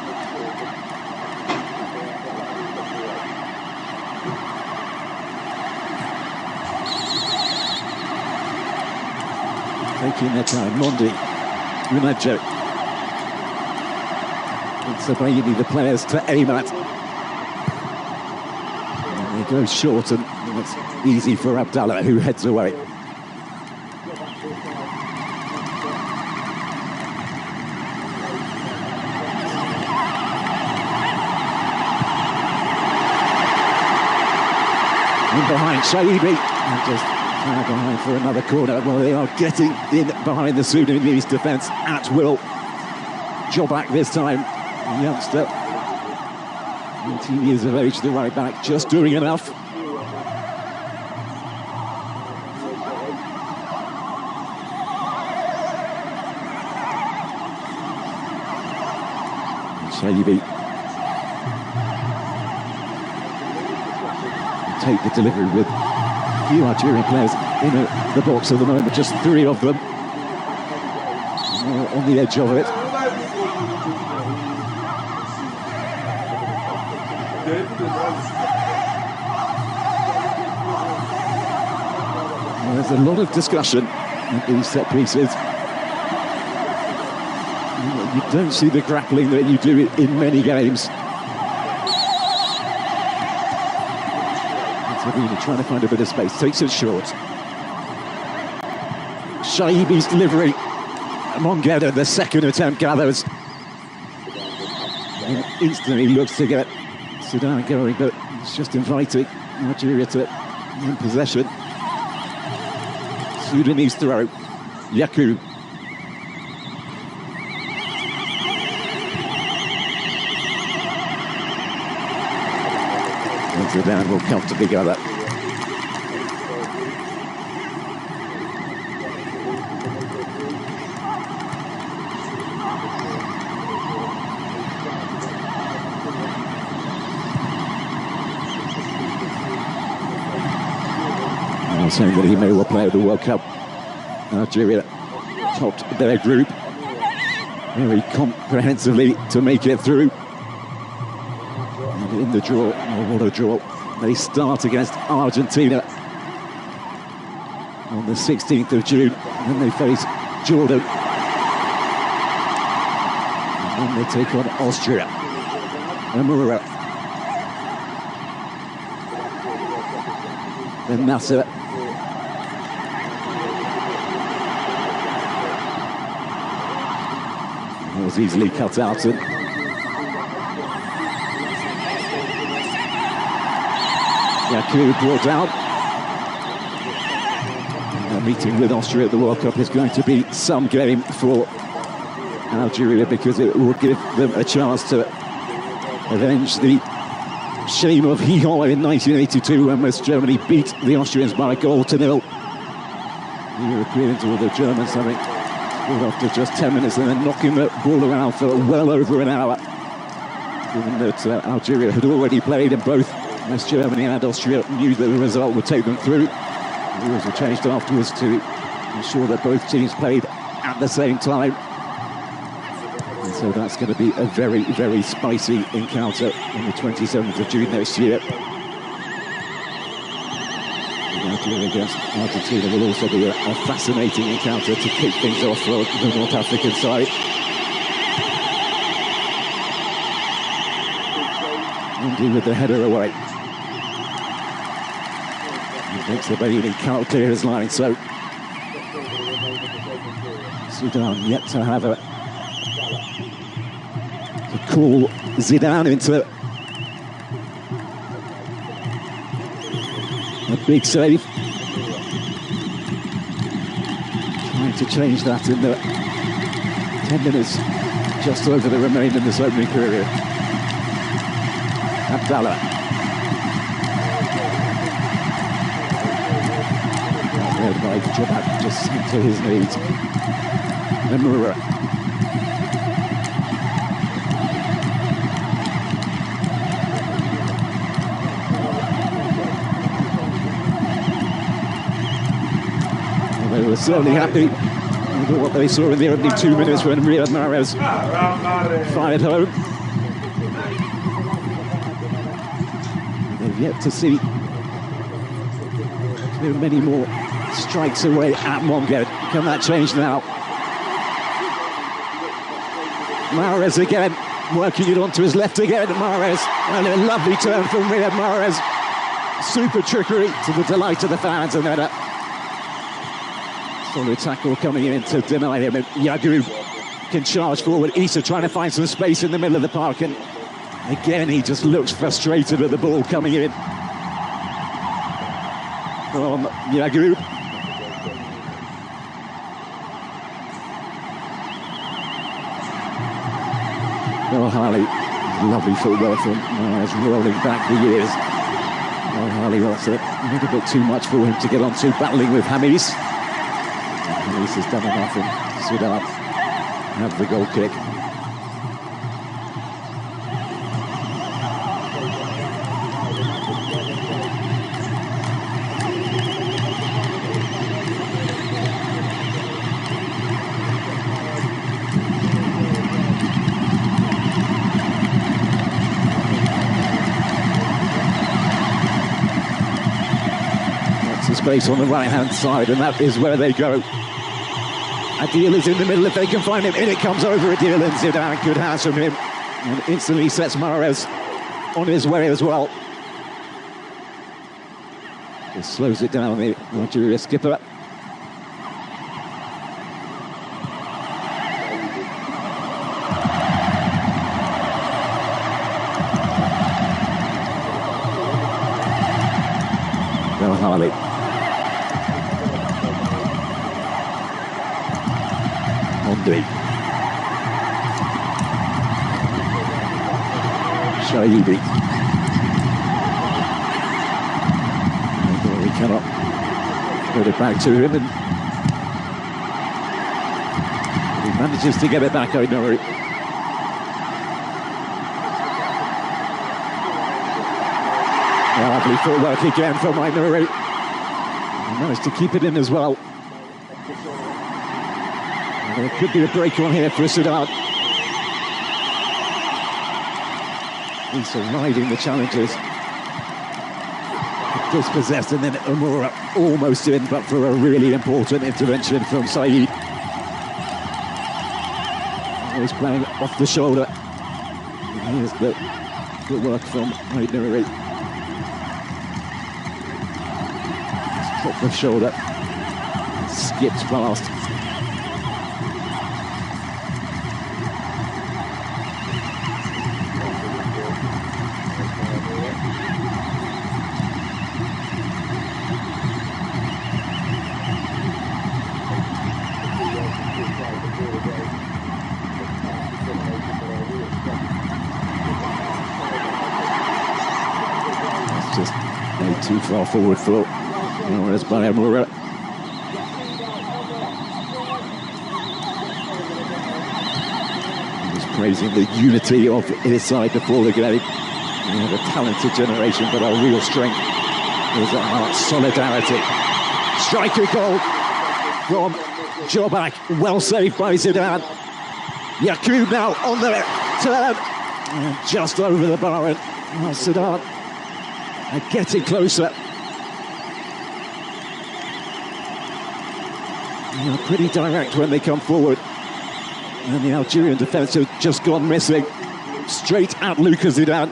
Taking their time. Mondi, Runaggio. It's Abayini, the players to aim at. And they go short, and it's easy for Abdallah, who heads away. Behind Shaibi, and just behind for another corner. Well, they are getting in behind the Sudanese defence at will. Jobak this time, a youngster, 18 years of age, the right back, just doing enough. Shaibi. Take the delivery with a few Algerian players in the box at the moment, just three of them on the edge of it. Well, there's a lot of discussion in these set pieces. You don't see the grappling that you do in many games. Trying to find a bit of space, takes it short. Shaibi's delivery. Mongeda, the second attempt, gathers. And instantly looks to get Sudan going, but it's just inviting Algeria to win possession. Sudanese throw. Yaku. And Sudan will comfortably gather. Saying that he may well play at the World Cup. Algeria topped their group very comprehensively to make it through. And in the draw, oh, what a draw. They start against Argentina on the 16th of June, and then they face Jordan. And then they take on Austria and Morocco. Then Nasser. Was easily cut out. And Yaku brought down. A meeting with Austria at the World Cup is going to be some game for Algeria, because it will give them a chance to avenge the shame of Hee-Haw in 1982 when West Germany beat the Austrians by a goal to nil. The Europeans or the Germans having scored after just 10 minutes and then knocking the ball around for well over an hour. Given that Algeria had already played and both West Germany and Austria knew that the result would take them through. The rules were changed afterwards to ensure that both teams played at the same time. And so that's going to be a very, very spicy encounter on the 27th of June next year. Algeria against Argentina will also be a fascinating encounter to kick things off for the North African side. Indeed, with the header away. He thinks the Bailey cannot clear his line, so Sudan yet to have to call Zidane into a big save. Trying to change that in the 10 minutes just over the remainder of this opening period. Abdallah. Led by Jobat just to his knees. Emura. They were certainly happy with what they saw in the opening 2 minutes when Riyad Mahrez fired home. They've yet to see many more strikes away at Mongo. Can that change now? Mahrez again, working it onto his left again. Mahrez, and a lovely turn from Riyad Mahrez. Super trickery to the delight of the fans, and then a solid tackle coming in to deny him. Yagu can charge forward. Issa trying to find some space in the middle of the park, and again he just looks frustrated at the ball coming in from Yagu. El Harley, lovely football from Mahrez, rolling back the years. El Harley was a little bit too much for him to get onto, battling with Hamis. Hamis has done enough, and Sudan have the goal kick. Space on the right-hand side, and that is where they go. Adil is in the middle if they can find him. In it comes over Adil, and Zidane, good hands from him, and instantly sets Mahrez on his way as well. It slows it down, the Algeria skipper. El Harley. Shaibi. We cannot get it back to him, and he manages to get it back, O'Nori. Lovely footwork again from O'Nori. He managed to keep it in as well. There could be a break on here for Sudan. He's riding the challenges. Dispossessed, and then Amora almost in, but for a really important intervention from Saeed. He's playing off the shoulder. Here's the good work from Aidnuri. Off the shoulder. Skips past. Just made too far forward for Morris by Amora. He was praising the unity of his side before the game. We have a talented generation, but our real strength is our solidarity. Striker goal from Jobak, well saved by Sudan. Yakub now on the turn, and just over the bar, and Sudan are getting closer. They're pretty direct when they come forward, and the Algerian defence have just gone missing. Straight at Lucas Zidane.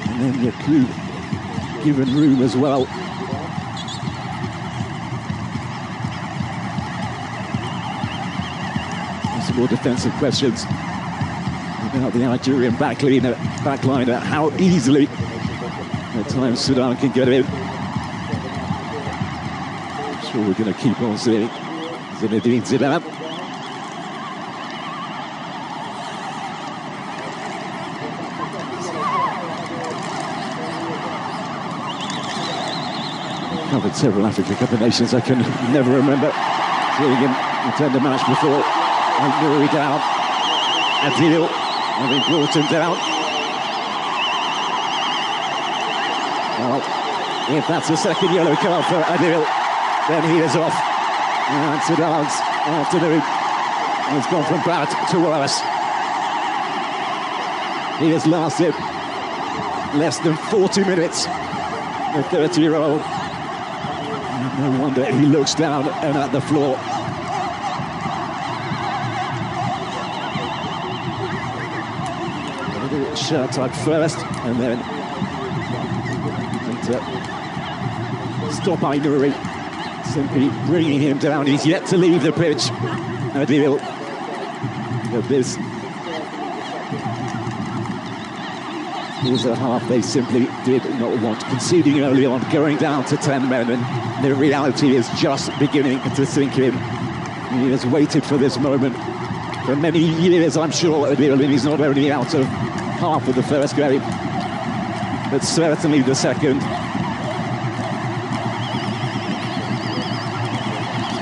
And then Yakub given room as well. Some more defensive questions about the Algerian backliner, how easily at times Sudan can get in. I'm sure we're going to keep on seeing Zinedine Zidane. Covered several African Cup of Nations. I can never remember seeing him attend a match before. Nuri down. Adil having brought him down. Well, if that's a second yellow card for Adil, then he is off. And Sudan's afternoon has gone from bad to worse. He has lasted less than 40 minutes. The 30-year-old. No wonder he looks down and at the floor. Shirt tuck first, and then stop Ainuri, simply bringing him down. He's yet to leave the pitch. Adil, this is a half they simply did not want. Conceding early on, going down to 10 men, and the reality is just beginning to sink in. He has waited for this moment for many years, I'm sure, Adil, and he's not only out of half of the first game, but certainly the second.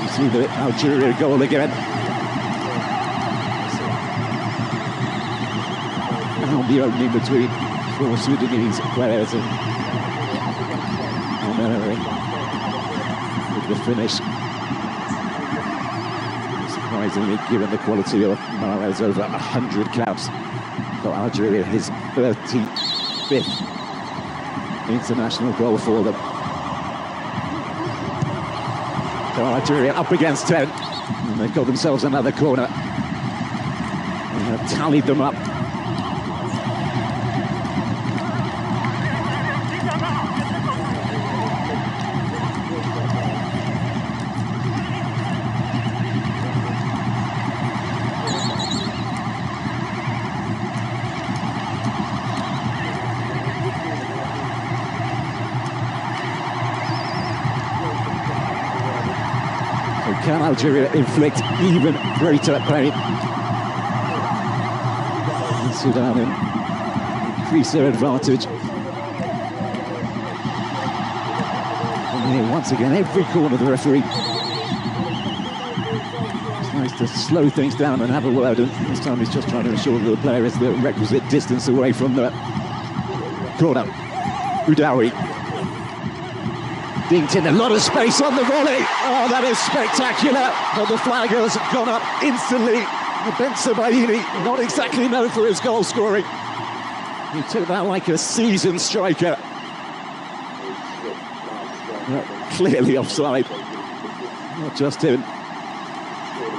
You see the Algeria goal again. Now the opening between four Sudanese players, and with the finish. Surprisingly, given the quality of Mahrez, over 100 caps for Algeria, his 35th international goal for them. So Algeria up against 10, and they've got themselves another corner. They have tallied them up. Can Algeria inflict even greater pain? And Sudan increase their advantage. And here, once again, every corner the referee. It's nice to slow things down and have a word, and this time he's just trying to ensure that the player is the requisite distance away from the corner. Udawi. Dinked in, a lot of space on the volley. Oh, that is spectacular. But the flag has gone up instantly. Ben Sabaini, not exactly known for his goal scoring. He took that like a seasoned striker. Clearly offside. Not just him,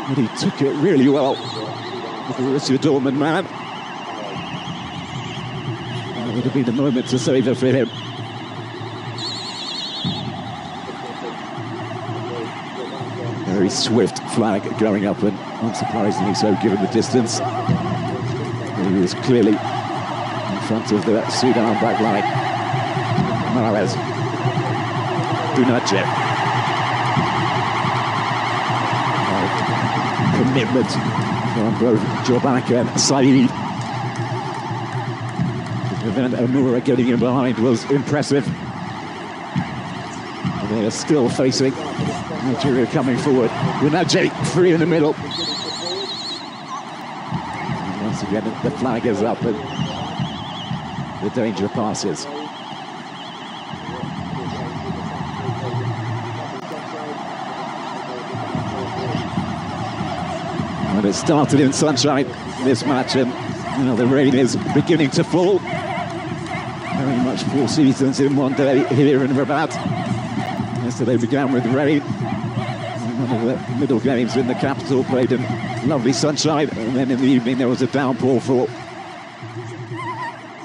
but he took it really well. The Borussia Dortmund man. That would have been the moment to save it for him. Very swift flag going up, and unsurprisingly so given the distance. He was clearly in front of the Sudan back line. Mahrez. Bunaje. Commitment from both Jobak and Said. And then Amura getting in behind was impressive. And they are still facing Algeria coming forward. With now Jake free in the middle. And once again, the flag is up and the danger passes. And it started in sunshine, this match, and the rain is beginning to fall. Very much 4 seasons in one day here in Rabat. Yesterday began with rain. One of the middle games in the capital played in lovely sunshine, and then in the evening there was a downpour for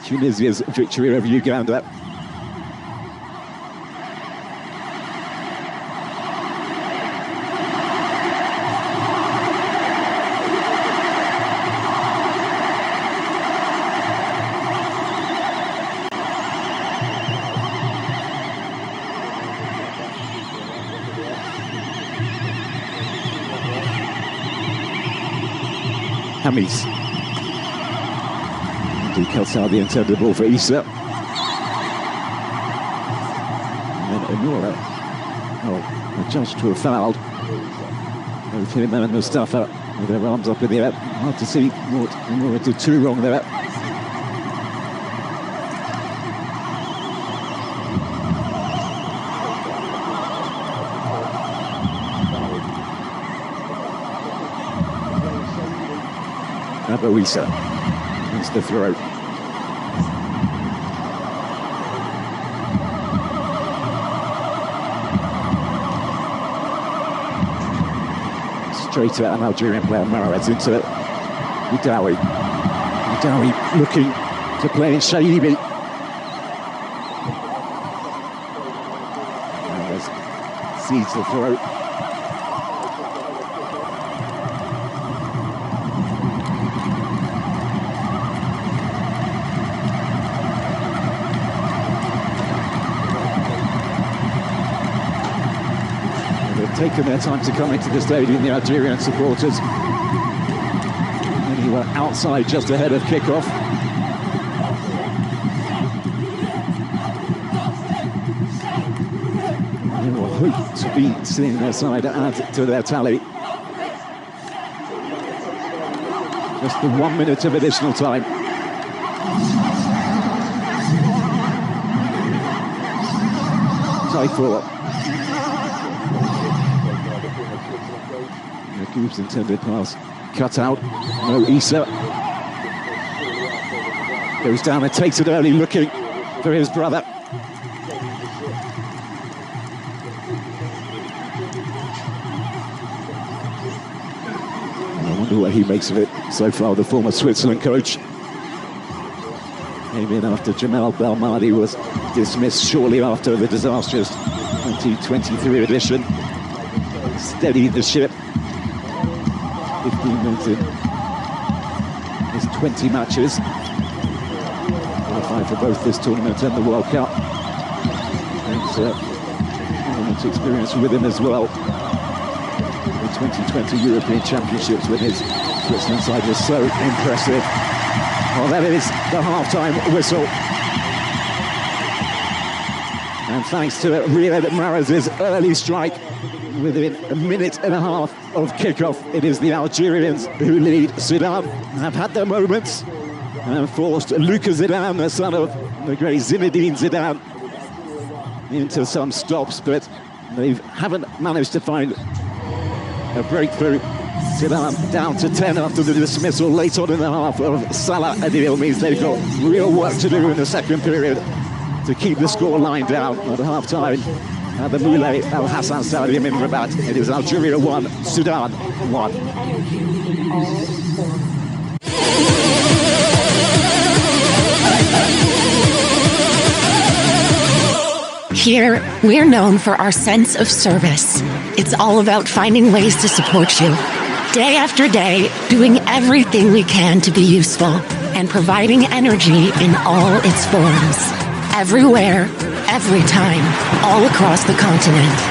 Tunisia's victory over Uganda. Hamis. He cuts out the intended ball for Issa. And then Amura. Adjudged to have fouled. Both him and Mustafa with their arms up in the air. Hard to see what Amura did too wrong there. Issa against the throw. Straight at an Algerian player, Mahrez into it. Udawi looking to play in Shaibi. Mahrez sees the throw. Taken their time to come into the stadium, the Algerian supporters. And he were outside just ahead of kickoff. They will hope to be seeing their side add to their tally. Just the 1 minute of additional time. Taifour. Goob's intended pass cut out. No, Issa goes down and takes it early, looking for his brother. I wonder what he makes of it so far, the former Switzerland coach. Came in after Jamel Belmadi was dismissed shortly after the disastrous 2023 edition. Steadied the ship. 15 minutes in. There's 20 matches. Qualified for both this tournament and the World Cup. And tournament experience with him as well. The 2020 European Championships with his Switzerland side was so impressive. Well, that is the half-time whistle. And thanks to Riyad Mahrez's early strike, within a minute and a half of kickoff, it is the Algerians who lead. Sudan have had their moments and forced Luka Zidane, the son of the great Zinedine Zidane, into some stops, but they haven't managed to find a breakthrough. Zidane down to 10 after the dismissal late on in the half of Salah Adil means they've got real work to do in the second period to keep the score line down at half-time. At the Moulay Al Hassan Stadium in Rabat, it is Algeria 1, Sudan 1. Here, we're known for our sense of service. It's all about finding ways to support you. Day after day, doing everything we can to be useful and providing energy in all its forms. Everywhere, every time, all across the continent.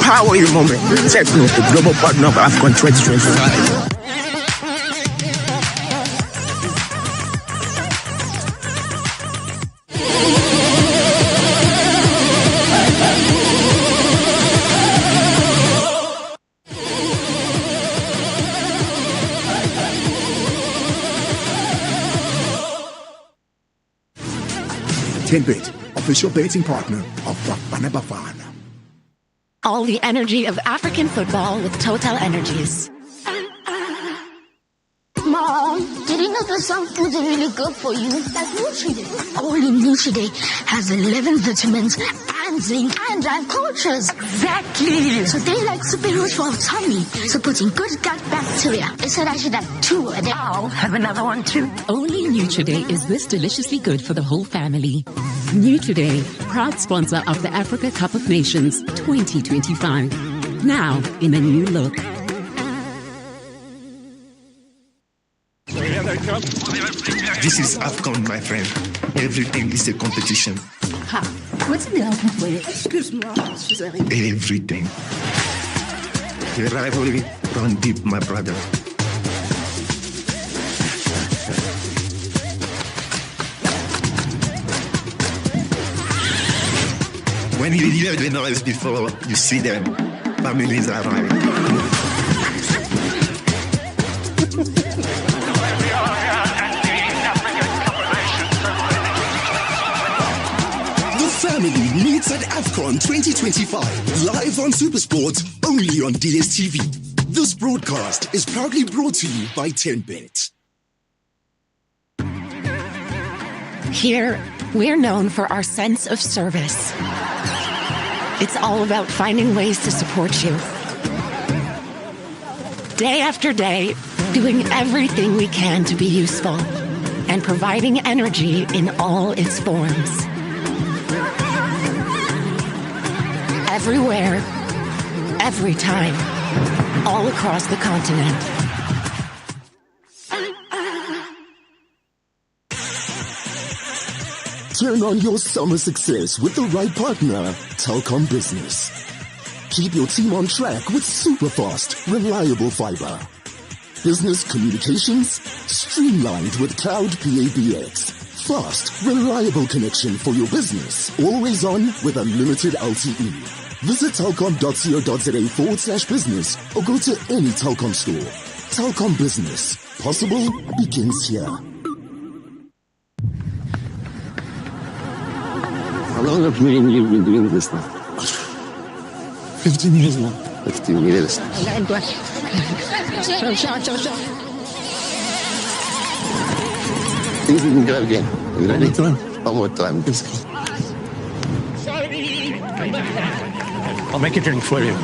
Power your moment. Techno, the global partner of Afcon 2025. Tenbet, official betting partner of Bafana Bafana. All the energy of African football with Total Energies. Mom, did you know that some foods are really good for you? Like Nutri-Day. Only Nutri-Day has 11 vitamins and zinc and cultures. Exactly. So they like superheroes for our tummy, supporting good gut bacteria. They said I should have 2 a day. I'll have another one too. Only Nutri-Day is this deliciously good for the whole family. Nutri-Day, proud sponsor of the Africa Cup of Nations 2025. Now in a new look. This is Afcon, my friend. Everything is a competition. Ha, what's in the Algeria for you? Excuse-moi, Everything. The rivalry run deep, my brother. When you hear the noise before you see them, families arrive. Family meets at Afcon 2025, live on Supersport, only on DSTV. This broadcast is proudly brought to you by Tenbet. Here, we're known for our sense of service. It's all about finding ways to support you. Day after day, doing everything we can to be useful and providing energy in all its forms. Everywhere, every time, all across the continent. Turn on your summer success with the right partner, Telkom Business. Keep your team on track with super fast, reliable fiber. Business communications streamlined with Cloud PABX. Fast, reliable connection for your business. Always on with unlimited LTE. Visit telkom.co.za/business or go to any Telkom store. Telkom Business. Possible begins here. How long have you been doing this now? 15 years now. 15 years. Think we can go again? Are you ready? One more time. I'll make a drink for you.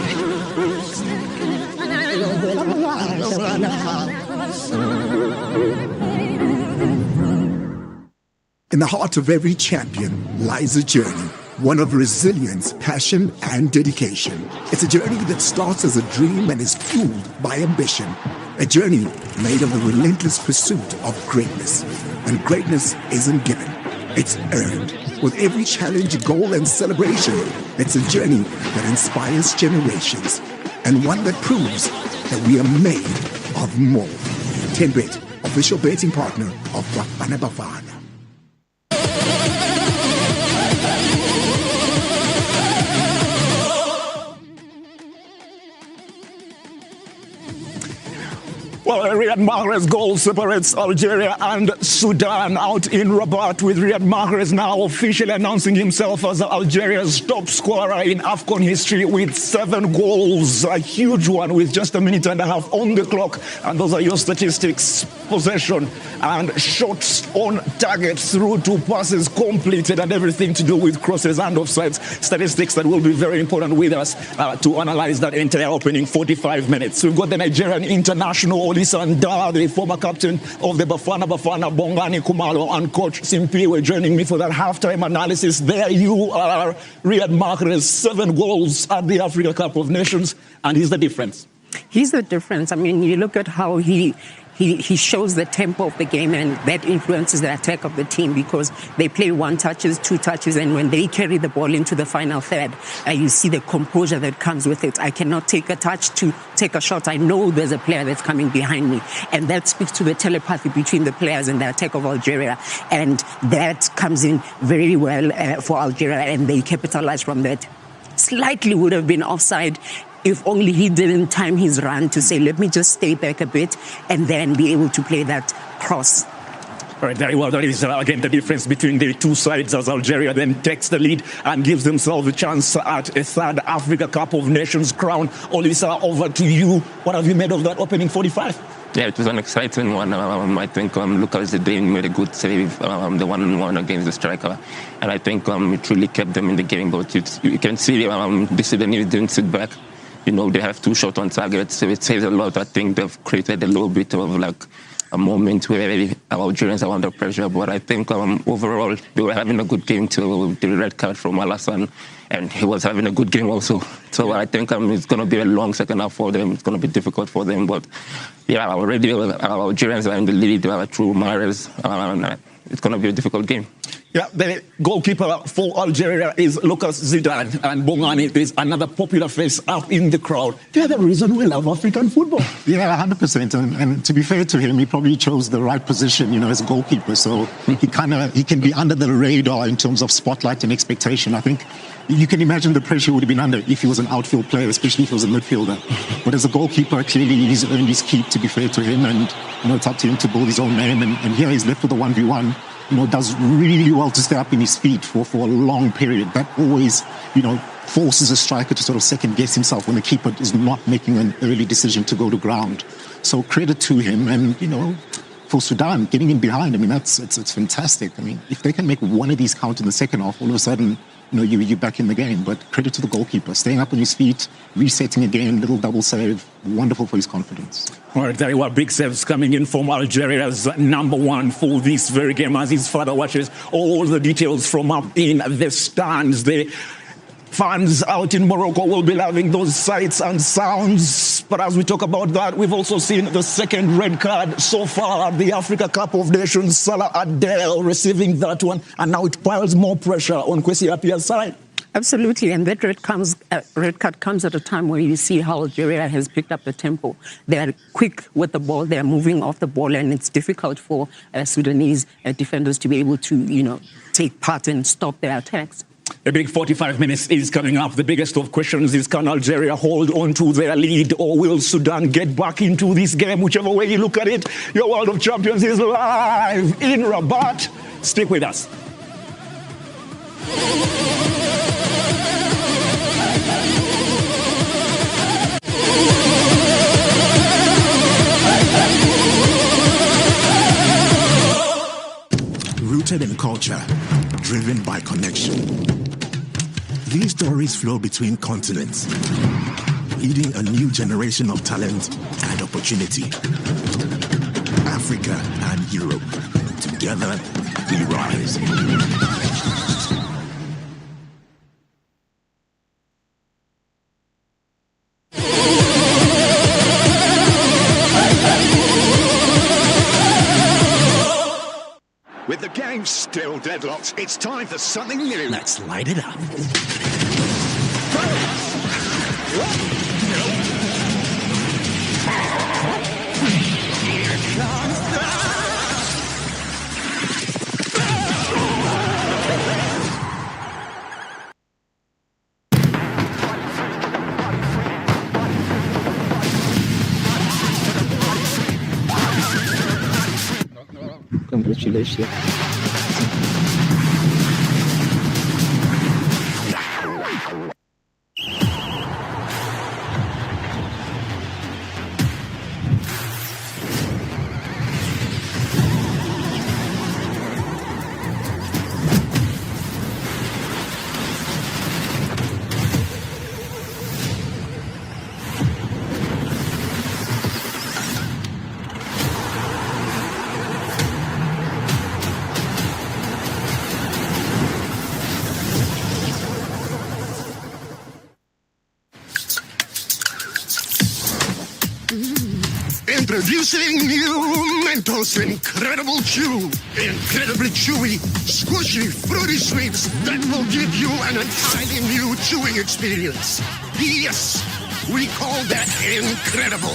In the heart of every champion lies a journey, one of resilience, passion, and dedication. It's a journey that starts as a dream and is fueled by ambition. A journey made of the relentless pursuit of greatness. And greatness isn't given, it's earned. With every challenge, goal, and celebration, it's a journey that inspires generations. And one that proves that we are made of more. Tenbet, official betting partner of Bafana Bafana. Well, Riyad Mahrez goal separates Algeria and Sudan out in Rabat, with Riyad Mahrez now officially announcing himself as Algeria's top scorer in Afcon history with 7 goals. A huge one with just a minute and a half on the clock. And those are your statistics: possession and shots on target through to passes completed and everything to do with crosses and offsides. Statistics that will be very important with us to analyze that entire opening 45 minutes. We've got the Nigerian international Olisanda, the former captain of the Bafana Bongani Kumalo, and Coach Simpi were joining me for that halftime analysis. There you are, Riyad Mahrez, 7 goals at the Africa Cup of Nations, and he's the difference. He's the difference. I mean, you look at how he he shows the tempo of the game, and that influences the attack of the team because they play 1 touches, 2 touches, and when they carry the ball into the final third, you see the composure that comes with it. I cannot take a touch to take a shot. I know there's a player that's coming behind me, and that speaks to the telepathy between the players and the attack of Algeria, and that comes in very well for Algeria, and they capitalize from that. Slightly would have been offside if only he didn't time his run to say, let me just stay back a bit and then be able to play that cross. All right, very well. That is, again, the difference between the two sides as Algeria then takes the lead and gives themselves a chance at a third Africa Cup of Nations crown. Olisa, over to you. What have you made of that opening 45? Yeah, it was an exciting one. I think Lucas Zidane made a good save, the 1-on-1 against the striker. And I think it really kept them in the game. But you can see the Sudanese didn't sit back. They have 2 shots on target, so it says a lot. I think they've created a little bit of a moment where Algerians are under pressure. But I think overall they were having a good game till the red card from Alassane, and he was having a good game also. So I think it's going to be a long second half for them. It's going to be difficult for them. But yeah, already Algerians are in the lead through Mahrez. It's going to be a difficult game. Yeah, the goalkeeper for Algeria is Lucas Zidane, and Bongani is another popular face up in the crowd. They're the reason we love African football. Yeah, 100%. And to be fair to him, he probably chose the right position, as a goalkeeper. So he can be under the radar in terms of spotlight and expectation. I think you can imagine the pressure would have been under if he was an outfield player, especially if he was a midfielder. But as a goalkeeper, clearly he's earned his keep, to be fair to him, and it's up to him to build his own name. And here he's left with a 1v1. Does really well to stay up in his feet for a long period. That always, forces a striker to sort of second guess himself when the keeper is not making an early decision to go to ground. So credit to him, and for Sudan getting in behind. It's fantastic. If they can make one of these count in the second half, all of a sudden, you're back in the game. But credit to the goalkeeper, staying up on his feet, resetting again, little double save, wonderful for his confidence. All right, very well. Big saves coming in from Algeria's number 1 for this very game as his father watches all the details from up in the stands. The fans out in Morocco will be loving those sights and sounds. But as we talk about that, we've also seen the second red card so far at the Africa Cup of Nations. Salah Adel receiving that one, and now it piles more pressure on Kwesi Appiah's side. Absolutely, and that red card comes at a time where you see how Algeria has picked up the tempo. They are quick with the ball, they are moving off the ball, and it's difficult for Sudanese defenders to be able to, take part and stop their attacks. A big 45 minutes is coming up. The biggest of questions is, can Algeria hold on to their lead, or will Sudan get back into this game? Whichever way you look at it, your World of Champions is live in Rabat. Stick with us. Rooted in culture, driven by connection. These stories flow between continents, leading a new generation of talent and opportunity. Africa and Europe, together we rise. With the game still deadlocked, it's time for something new. Let's light it up. Congratulations. Introducing new Mentos Incredible Chew. Incredibly chewy, squishy, fruity sweets that will give you an entirely new chewing experience. Yes, we call that incredible.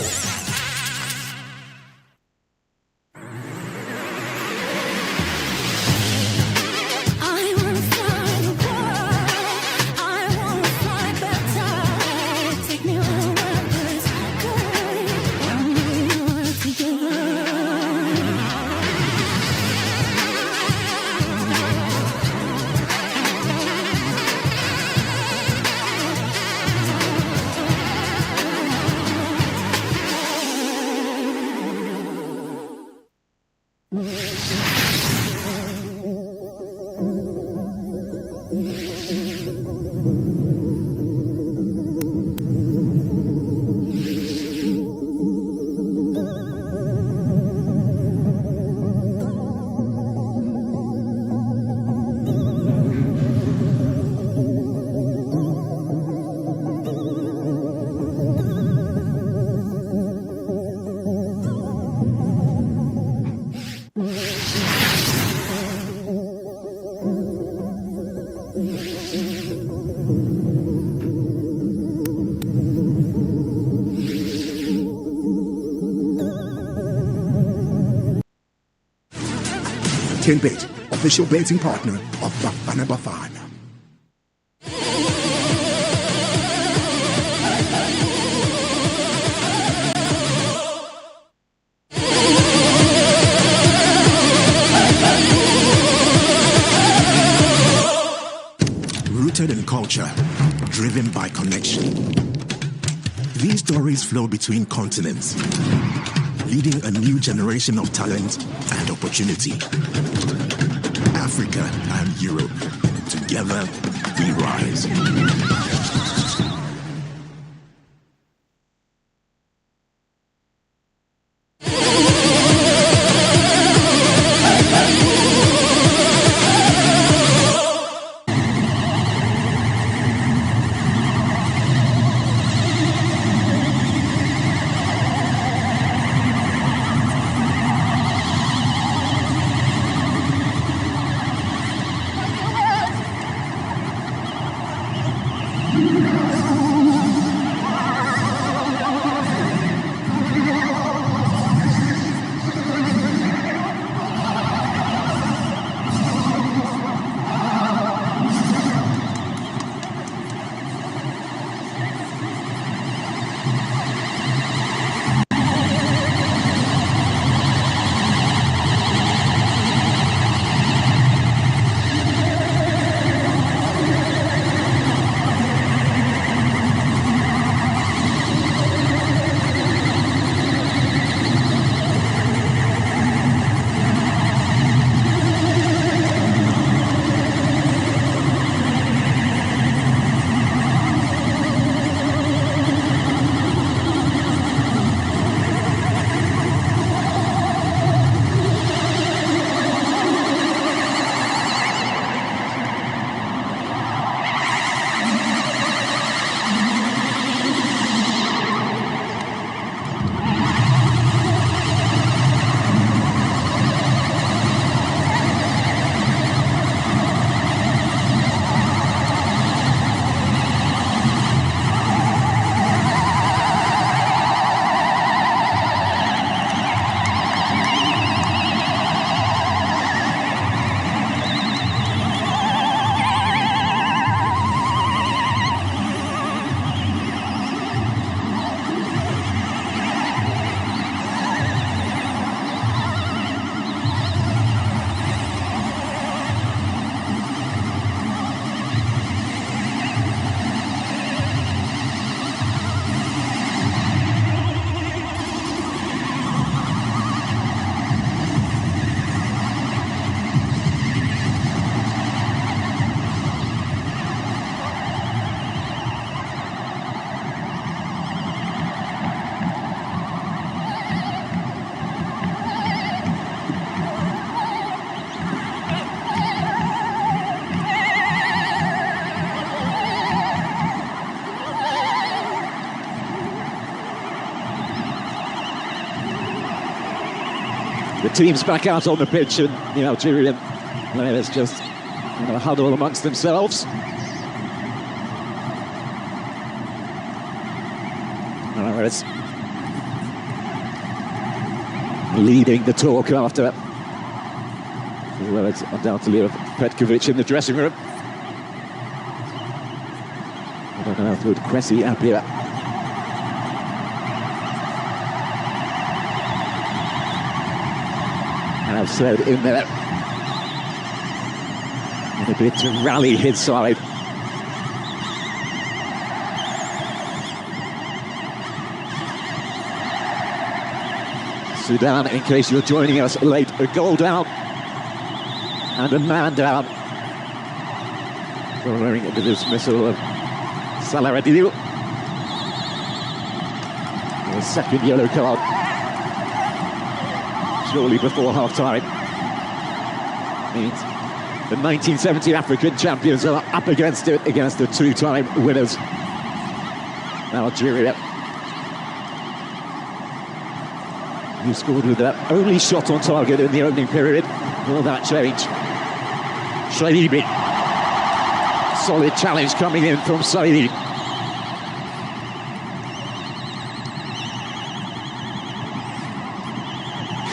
Tinbet, official betting partner of Bafana Bafana. Rooted in culture, driven by connection. These stories flow between continents, leading a new generation of talent and opportunity. Africa and Europe, together we rise. The team's back out on the pitch, and the Algerian players just huddle amongst themselves. Whereas leading the talk after, well, it's undoubtedly of Petkovic in the dressing room. I don't know if it would Kwesi Appiah. Have said in there in a bit to rally his side. Sudan, in case you're joining us late, a goal down and a man down following the dismissal of Salaradil. The second yellow card shortly before half-time. Means the 1970 African champions are up against it, against the two-time winners, Algeria, who scored with their only shot on target in the opening period. Will that change? Shaibi. Solid challenge coming in from Saidi.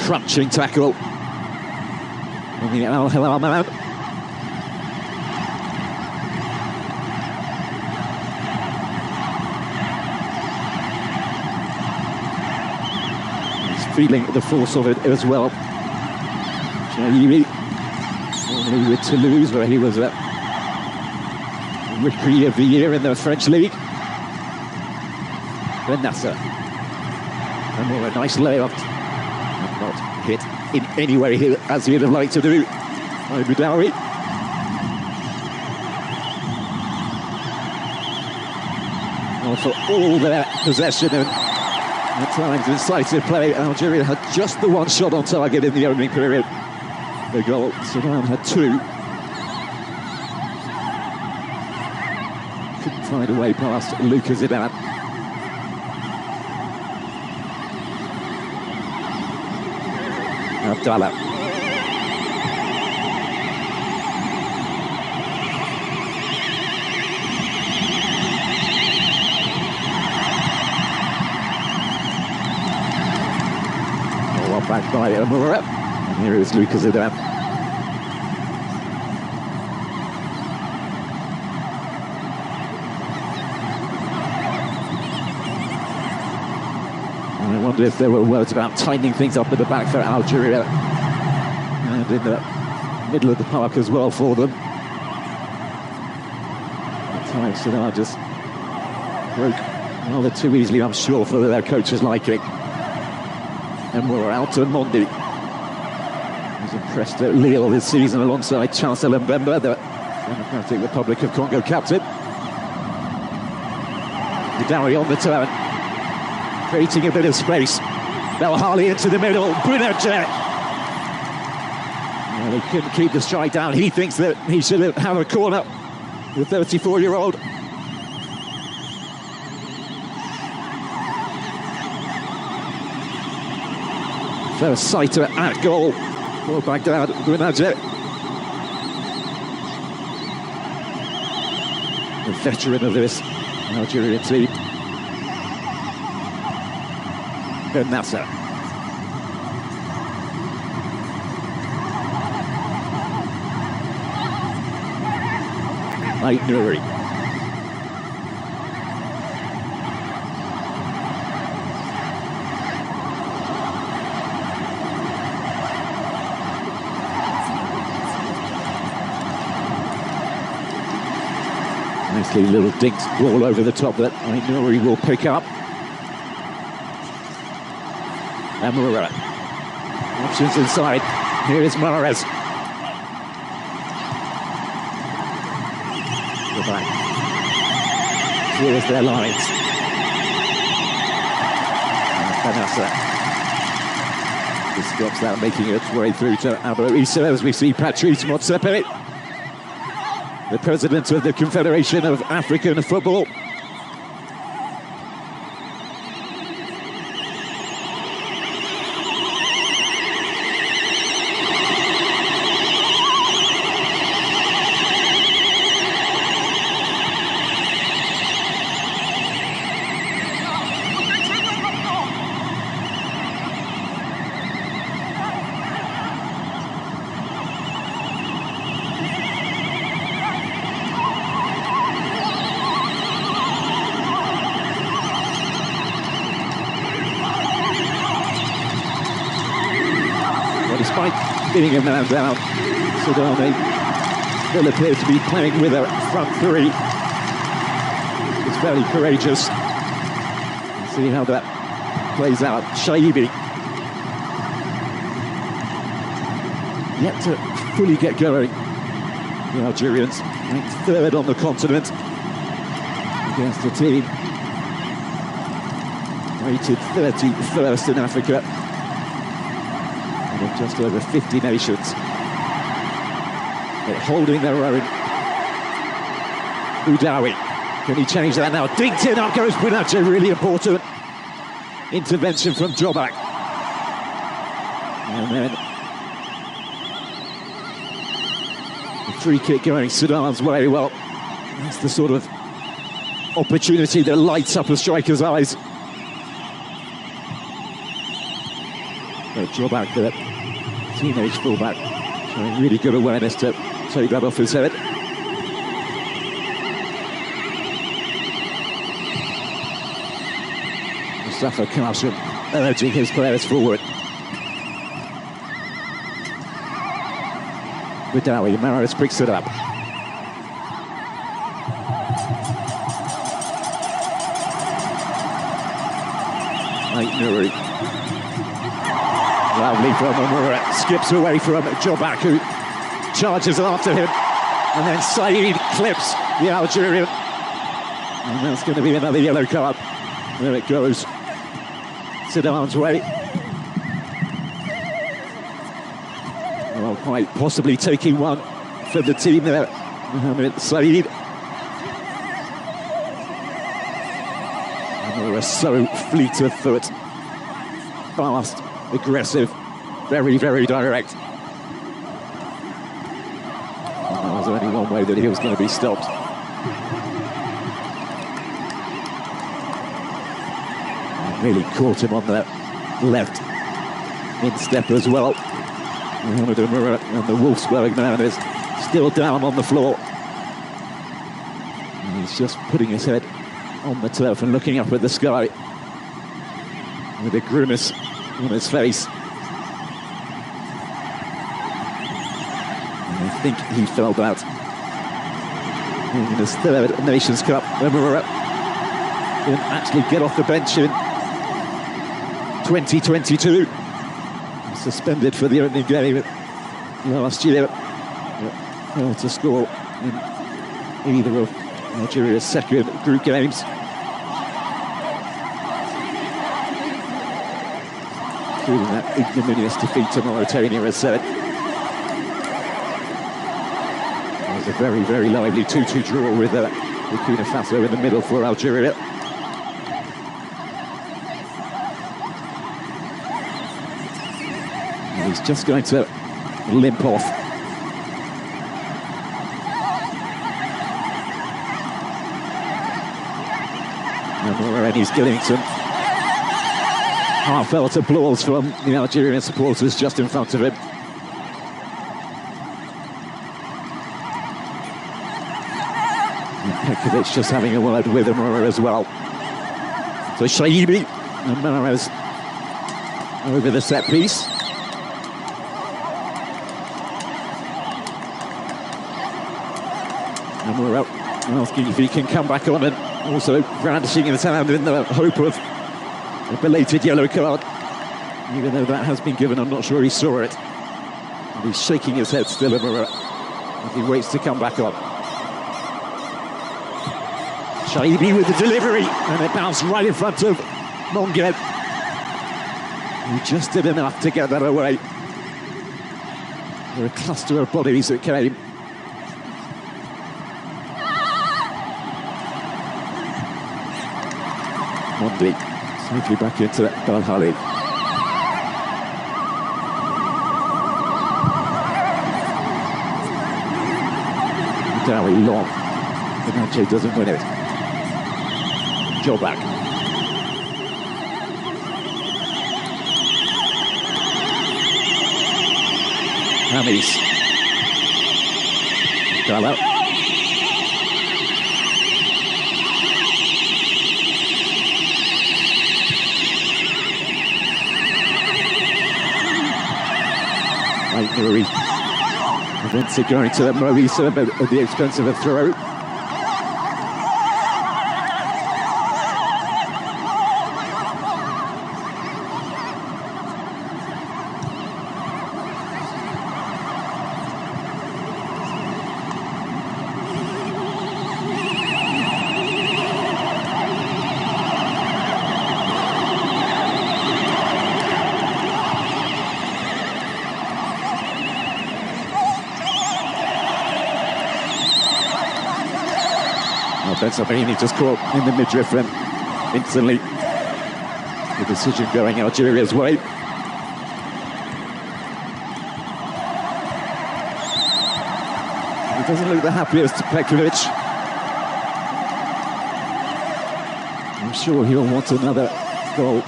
Crunching tackle on the Al Hilal man. He's feeling the force of it as well. Shaibi, formerly with Toulouse, where he was Rookie of the Year in the French League. Ben Nasser. And more a nice layoff. Not hit in any way as he'd have liked to do by Boudaoui. Well, for all their possession and at times incisive play, Algeria had just the one shot on target in the opening period. The goal, Sudan had two. Couldn't find a way past Lucas Zidane. Abdallah. Well back by Amora. And here is Lucas Zidane. I wonder if there were words about tightening things up at the back for Algeria, and in the middle of the park as well for them. At times, Sudan just broke rather too easily, I'm sure, for their coach's liking. And we're out to Mondi. He's impressed at Lille this season alongside Chancellor Mbemba, the Democratic Republic of Congo captain. Boudaoui on the turn, creating a bit of space. Belhali into the middle. Brunner-Jet. They couldn't keep the strike down. He thinks that he should have a corner. The 34-year-old. First sighter at goal. Ball back down. Brunner-Jet. The veteran of this Algerian team. Ben Nasser. Mike Nouri. Nicely little dinked ball over the top that Mike Nouri will pick up. Amora. Options inside. Here is Mahrez. Go back. Here is their lines. Benassa. This stops that, making its way through to Abo Issa as we see Patrice Motsepe, the president of the Confederation of African Football. But despite being a man down, Sudan still appear to be playing with a front three. It's very courageous. Let's see how that plays out. Shaibi yet to fully get going. The Algerians ranked third on the continent against a team rated 31st in Africa out of just over 50 nations. But holding their own. Boudaoui, can he change that now? Dinked in, up goes Bonacho, really important intervention from Jobak. And then the free kick going Sudan's way. Well, that's the sort of opportunity that lights up a striker's eyes. So Jobak, the teenage fullback, showing really good awareness to take that off his head. Mustafa Kashem urging his players forward. Boudaoui, Maris picks it up. Nouri. Lovely from Amura, skips away from Jobak, who charges after him. And then Saeed clips the Algerian. And that's going to be another yellow card. There it goes. Sudan's way. Well, quite possibly taking one for the team there. Mohamed Saeed. And they were so fleet of foot. Fast, aggressive, very, very direct. And there was only one way that he was going to be stopped. Really caught him on the left instep as well. Mohamed Amura and the Wolfsburg man is still down on the floor. And he's just putting his head on the turf and looking up at the sky with a grimace on his face. And I think he felt that in his third Nations Cup. Amura didn't actually get off the bench in 2022, suspended for the opening game last year. Failed to score in either of Algeria's second group games. Including that ignominious defeat to Mauritania, as said. It was a very, very lively 2-2 draw with Burkina Faso in the middle for Algeria. He's just going to limp off. And he's getting some heartfelt applause from the Algerian supporters just in front of him. Pekovic just having a word with Amura as well. So Shaibi and Mahrez over the set piece. Amura asking if he can come back on, and also brandishing his hand in the hope of a belated yellow card. Even though that has been given, I'm not sure he saw it. And he's shaking his head still, Amura, as he waits to come back on. Shaibi with the delivery, and it bounced right in front of Monguel. He just did enough to get that away. There were a cluster of bodies that came. Mondi safely back into Belhali. Boudaoui long. Bonacho doesn't win it. Jobak. Hamis. Gallo. Like Nuri. Eventually going to Moisa at the expense of a throw. Bensabini just caught in the midriff and instantly the decision going Algeria's way. He doesn't look the happiest, Pekovic. I'm sure he'll want another goal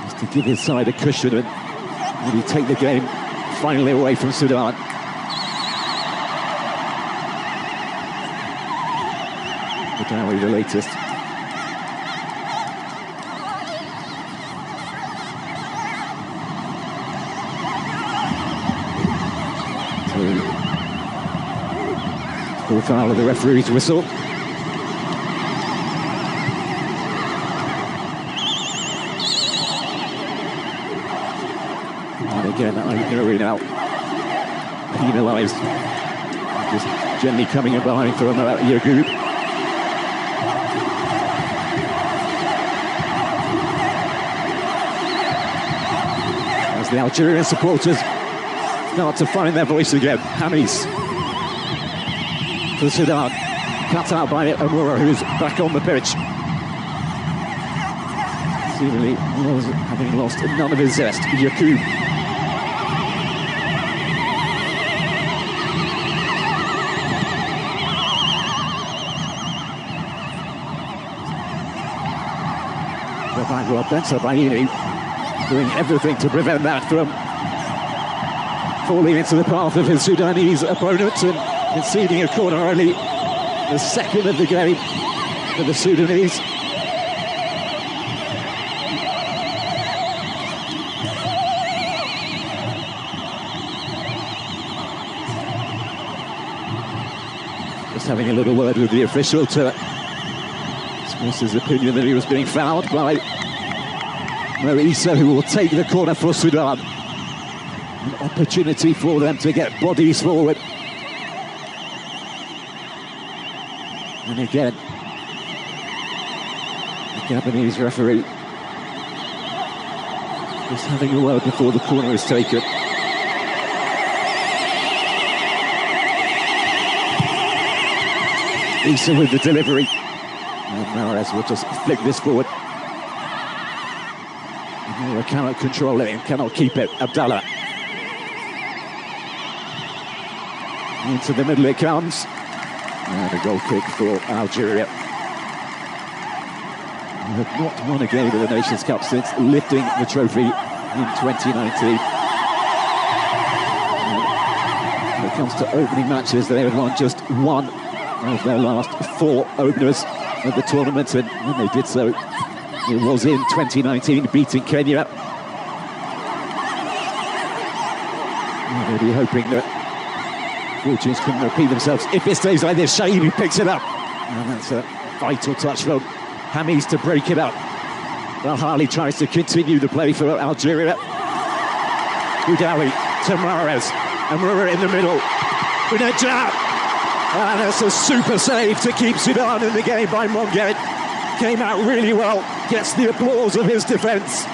just to give his side a cushion and maybe take the game finally away from Sudan. Now the latest. Full foul of the referee's whistle. And again, Algeria now penalised. Just gently coming in behind from Yagoub. The Algerian supporters start to find their voice again. Hamis for Sudan, cut out by Amura, who's back on the pitch. Seemingly was having lost none of his zest. Yacoub. Bensabini doing everything to prevent that from falling into the path of his Sudanese opponent and conceding a corner, only the second of the game for the Sudanese. Just having a little word with the official to express his opinion that he was being fouled by Moisa, who will take the corner for Sudan. An opportunity for them to get bodies forward. And again, the Gabonese referee just having a word before the corner is taken. Issa with the delivery. And Mahrez will just flick this forward. Mora cannot control it and cannot keep it. Abdallah. Into the middle it comes. And a goal kick for Algeria. They have not won a game of the Nations Cup since lifting the trophy in 2019. And when it comes to opening matches, they have won just one of their last 4 openers of the tournament, and when they did so, it was in 2019, beating Kenya. They'll be hoping that fortunes can repeat themselves if it stays like this. Shaibi picks it up, and that's a vital touch from Hamis to break it up. Well, Harley tries to continue the play for Algeria. Boudaoui to Mahrez, and Moura in the middle with a jab. And that's a super save to keep Sudan in the game by Monguet. Came out really well, gets the applause of his defence.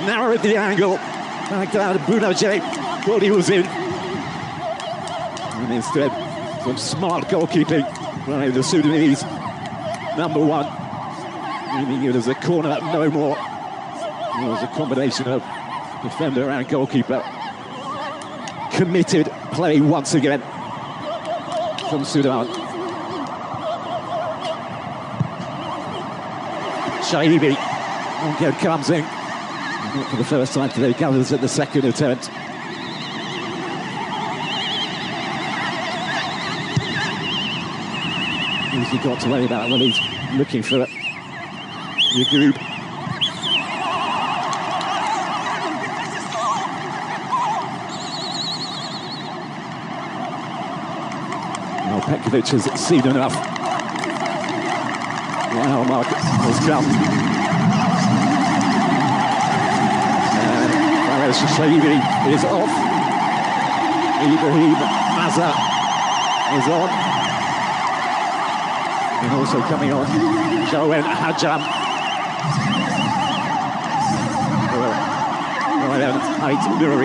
Narrowed the angle. Baghdad Boudaoui thought he was in. And instead, some smart goalkeeping by the Sudanese. Number 1. Meaning it was a corner, no more. It was a combination of defender and goalkeeper. Committed play once again from Sudan. Shaibi, Monguet comes in. Not for the first time today, gathers at the second attempt. Easy got away with that when he's looking for Yagoub. Petkovic has seen enough. Wow, Marcus has come. And Fares Shaibi is off. Ibrahim Mazza is on. And also coming on, Joen Hajam.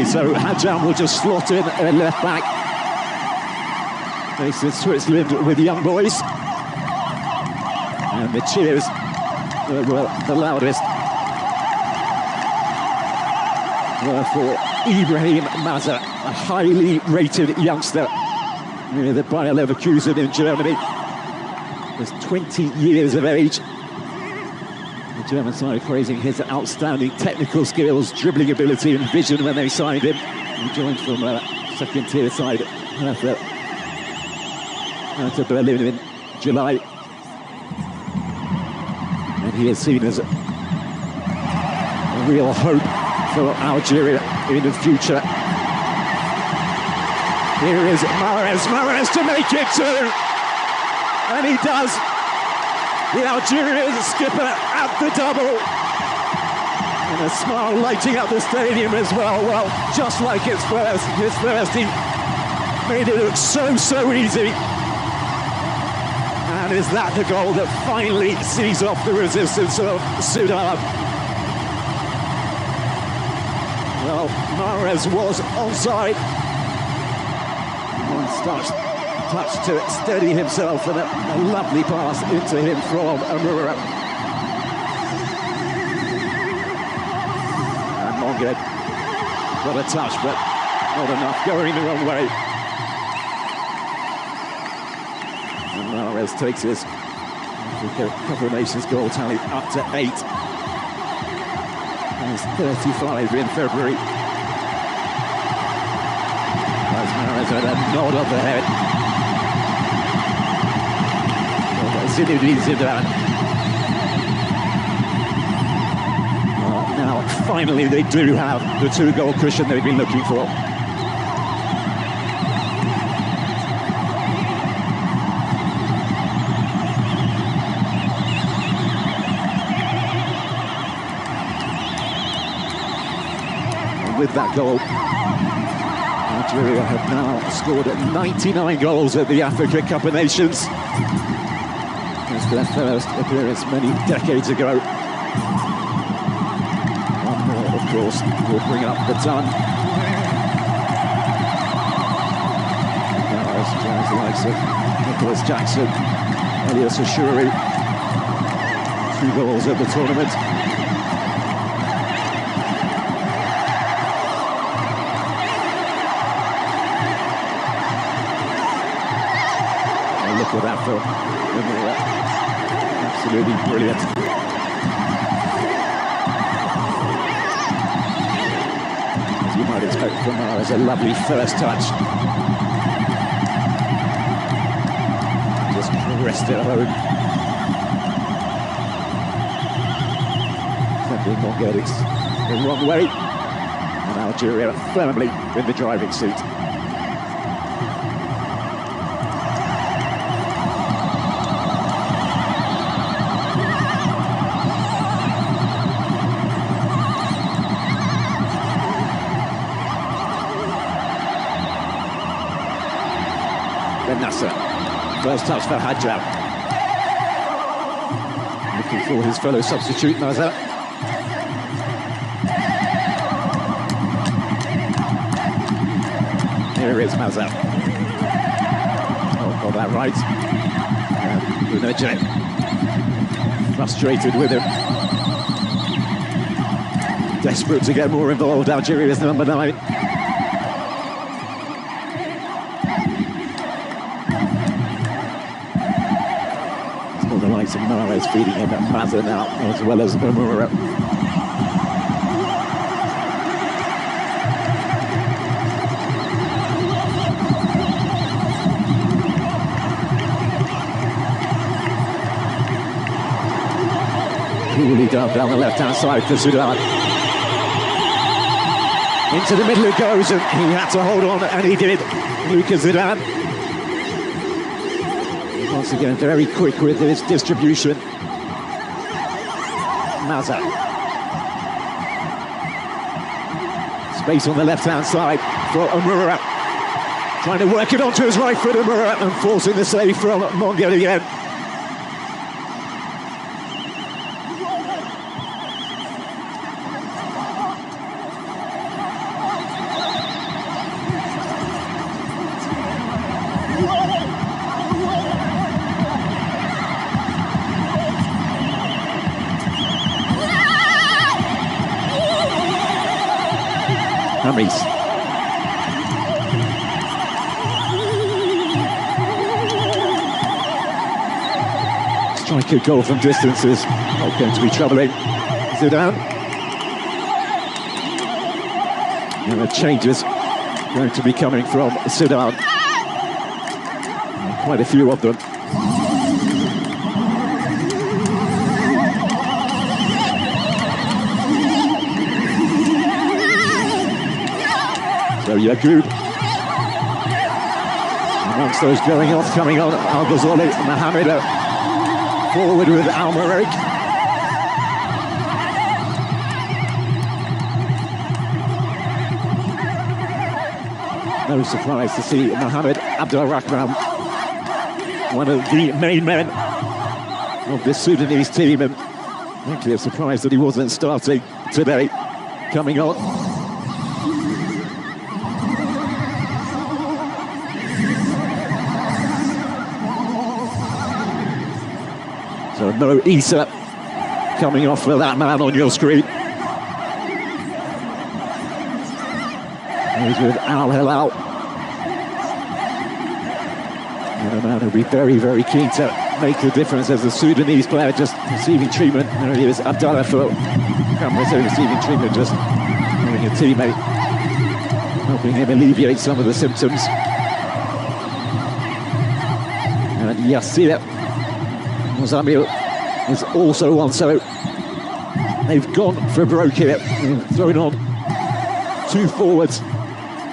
So Hajam will just slot in left back. Faces Switzerland with the young boys. And the cheers were the loudest were for Ibrahim Mazza, a highly rated youngster with the Bayer Leverkusen in Germany. He's 20 years of age. The German side praising his outstanding technical skills, dribbling ability and vision when they signed him. He joined from second tier side Hertha to Berlin in July. And he is seen as a real hope for Algeria in the future. Here is Mahrez to make it too! And he does! The Algerian skipper at the double. And a smile lighting up the stadium as well. Well, just like his first, he made it look so easy. And is that the goal that finally sees off the resistance of Sudan? Well, Mahrez was onside. One touch to steady himself, and a lovely pass into him from Amura. And Monged got a touch, but not enough, going the wrong way. And Mahrez takes his Africa Cup of Nations goal tally up to 8. And he's 35 in February. As Mahrez had a nod of the head. Zidane. Now, finally, they do have the 2-goal cushion they've been looking for. And with that goal, Algeria have now scored 99 goals at the Africa Cup of Nations. It's their first appearance many decades ago. One more, of course, will bring up the ton. Now, as the likes of Nicholas Jackson, Elias Ashuri, 2 goals at the tournament. And look at that film. Absolutely brilliant. As you might expect from Mahrez, a lovely first touch. Just pressed it home. Sending Mongedis the wrong way. And Algeria firmly in the driving seat. Nasser, first touch for Hajam. Looking for his fellow substitute, Mazza. Here is Mazza. Oh, got that right. Uneje, frustrated with him. Desperate to get more involved, Algeria's number 9. And Mahrez feeding him at Mazza now, as well as Amura. Coolly down the left-hand side for Sudan. Into the middle it goes, and he had to hold on, and he did. Lucas Zidane. Once again, very quick with his distribution. Maza. Space on the left-hand side for Amura. Trying to work it onto his right foot, Amura, and forcing the save from Mongo again. Hamries. Striker goal from distances, not going to be troubling Sudan. And the changes going to be coming from Sudan. Quite a few of them. So Yacoub. Amongst those going off, coming on, Al-Ghazali, Mohamed forward with Al-Marek. No surprise to see Mohamed Abdul-Rahman, one of the main men of this Sudanese team, and actually a surprise that he wasn't starting today, coming on. So no Issa coming off for that man on your screen. He's with Al Hilal. And a man who'll be very, very keen to make the difference as a Sudanese player just receiving treatment. There he is, Abdallah for receiving treatment, just having a teammate, helping him alleviate some of the symptoms. And Yassir Mozambique is also on, so they've gone for broke here. They've thrown on two forwards,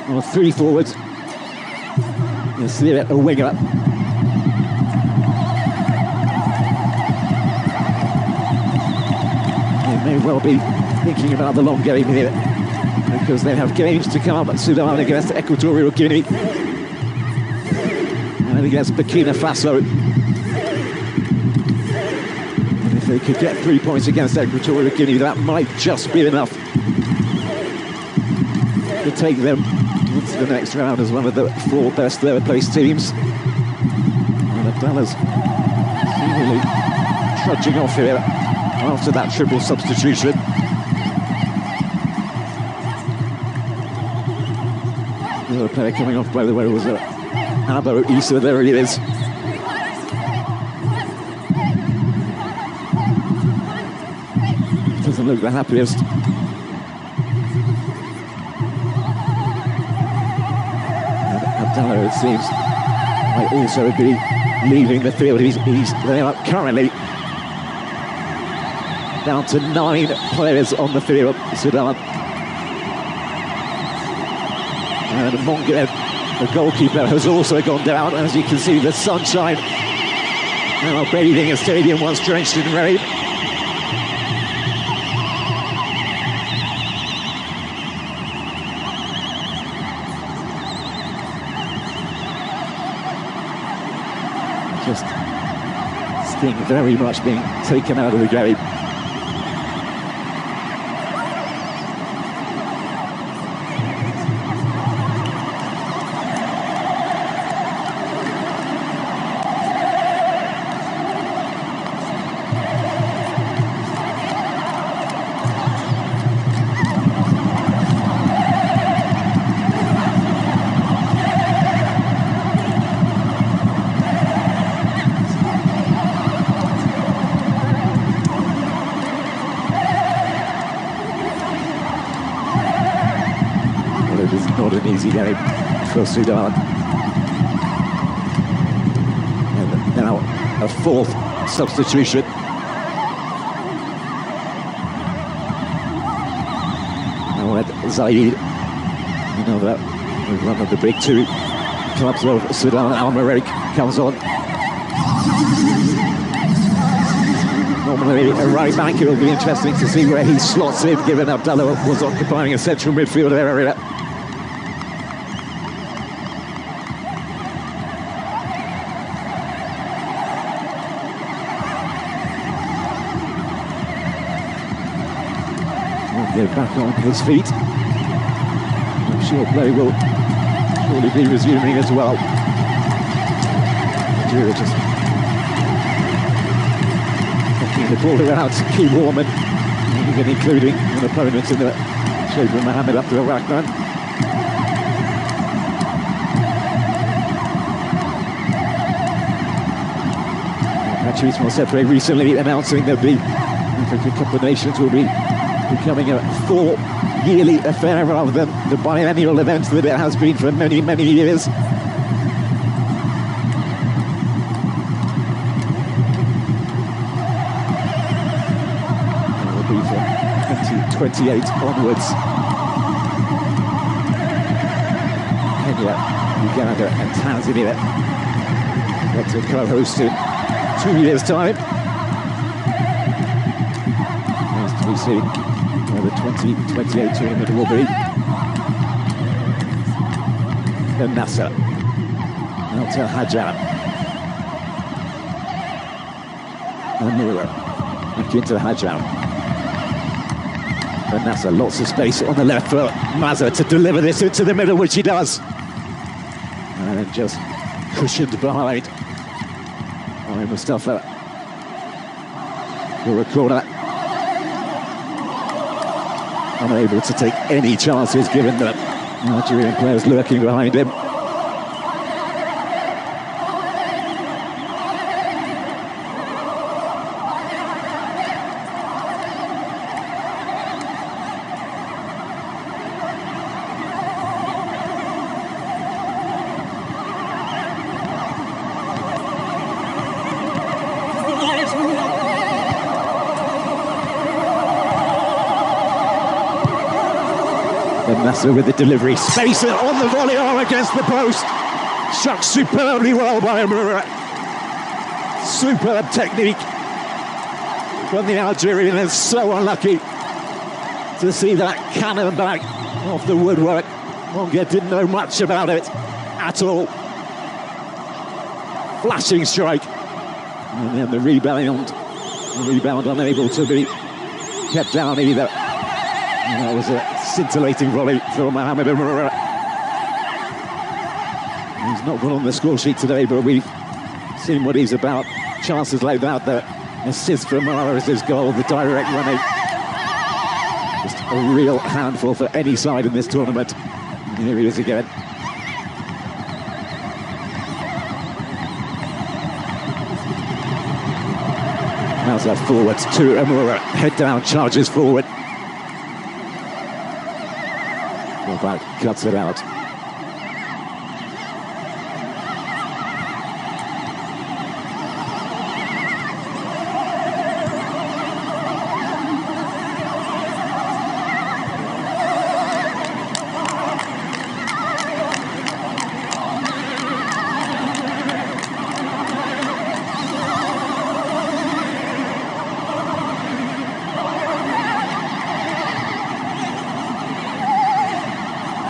or three forwards. You see it, a winger. They may well be thinking about the long game here, because they have games to come. Sudan against Equatorial Guinea, and against Burkina Faso. They could get 3 points against Equatorial Guinea, that might just be enough to take them into the next round as one of the 4 best third-place teams. And Abdallah's seemingly trudging off here after that triple substitution. The other player coming off, by the way, was Abo Issa. There he is. Doesn't look the happiest. And Abdallah, it seems, might also be leaving the field. They are currently down to 9 players on the field, Sudan. And Mongo, the goalkeeper, has also gone down. As you can see, the sunshine now bathing a stadium once drenched in rain. Just Sting very much being taken out of the game. Not an easy game for Sudan. And now a 4th substitution. Now Zaid, you know that one of the big 2 clubs of Sudan, Al-Marek, comes on. Normally a right back, it'll be interesting to see where he slots in, given Abdallah was occupying a central midfield area. He'll go back on his feet. I'm sure play will surely be resuming as well. Algeria just the ball around to keep warm and even including an opponent in the shape of Mohamed Abdul Rahman. Patrice Motsepe recently announcing that the African Cup of Nations will be becoming a 4-yearly affair rather than the biennial event that it has been for many, many years. 2028 onwards. Kenya, Uganda and Tanzania get to co-host in 2 years' time. Nice to be seen where the 2028 tournament will be. Then Nasser, Alta Hajar, and Mura back into Hajar. And Nasser, lots of space on the left for Mazza to deliver this into the middle, which he does. And just cushioned behind by Mustafa for a corner. Unable to take any chances given the Nigerian players lurking behind him. Nasser with the delivery, space on the volley against the post, struck superbly well by Amura. Superb technique from the Algerian, and so unlucky to see that cannon back off the woodwork. Monga didn't know much about it at all. Flashing strike, and then the rebound unable to be kept down either. And that was a scintillating volley from Mohamed Amura. He's not gone on the score sheet today, but we've seen what he's about. Chances like that, the assist from Amura is his goal, the direct running. Just a real handful for any side in this tournament. And here he is again. How's that forward to Amura? Head down, charges forward. Back, cuts it out.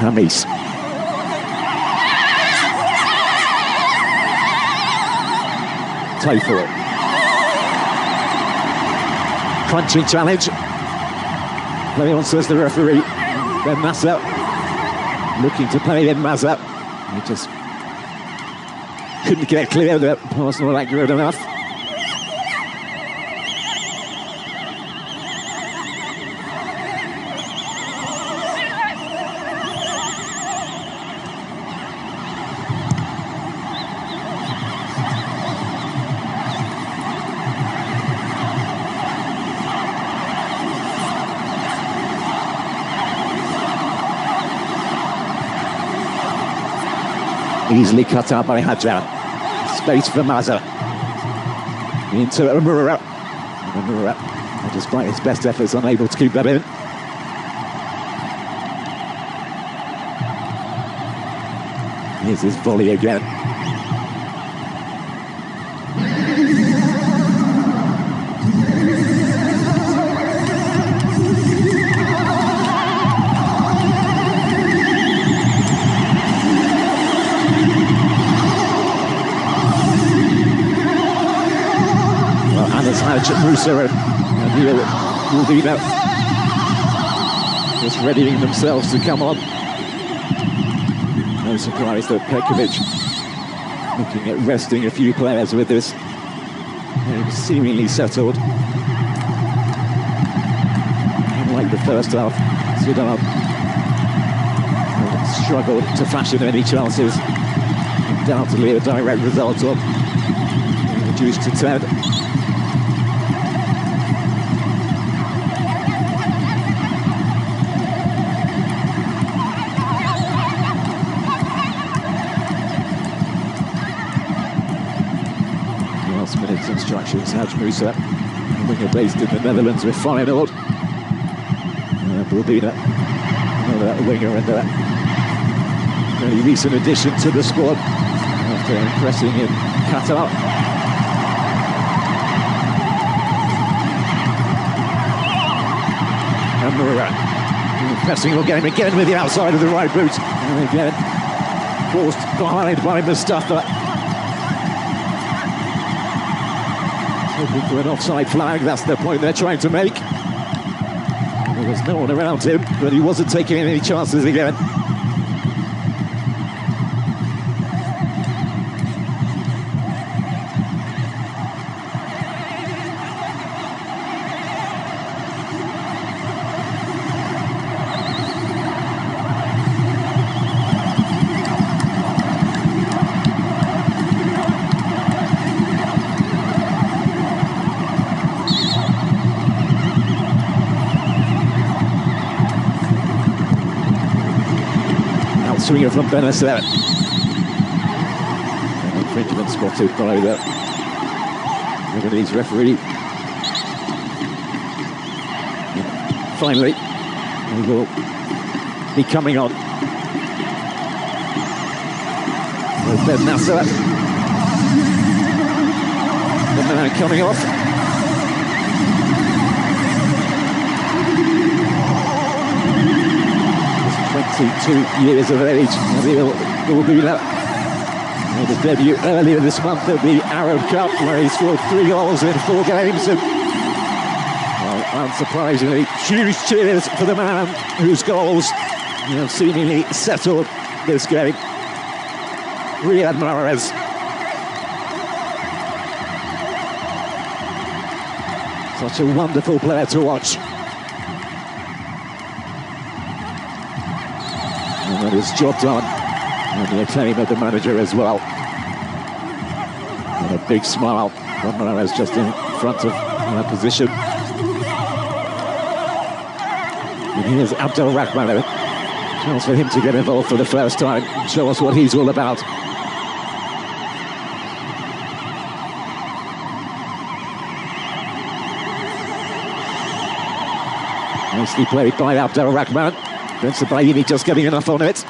Hamis. Tayfur. Crunching challenge. Play on, says the referee. Ben Mazza looking to play in Mazza. He just couldn't get clear. The pass not accurate enough. Easily cut out by Hajar. Space for Mazza. Into Amura. Amura, despite his best efforts, unable to keep that in. Here's his volley again. Haj Musa and Neil will be there. Just readying themselves to come on. No surprise that Petkovic looking at resting a few players with this. They're seemingly settled. Unlike the first half, Sudan struggled to fashion any chances. Undoubtedly a direct result of reduced to 10. Last minute instructions, Haj Musa, a winger based in the Netherlands with Feyenoord. Bulbina, another winger and a very recent addition to the squad after impressing in Qatar. And Murat pressing your game again with the outside of the right boot, and again forced behind by Mustafa. Hoping for an offside flag, that's the point they're trying to make. There was no one around him, but he wasn't taking any chances again. Swinger from Benacer. Infringement spotted by the Lebanese referee. Finally, he will be coming on. Benacer. The man coming off. 22 years of age, and he'll be that. Made his debut earlier this month at the Arab Cup, where he scored 3 goals in 4 games. And, well, unsurprisingly, huge cheers for the man whose goals seemingly settled this game. Riyad Mahrez. Such a wonderful player to watch. And his job done, and the acclaim of the manager as well. And a big smile from Mahrez just in front of our position. And here's Abdel Rahman. Chance for him to get involved for the first time, show us what he's all about. Nicely played by Abdel Rahman. Vincent Baini just getting enough on it.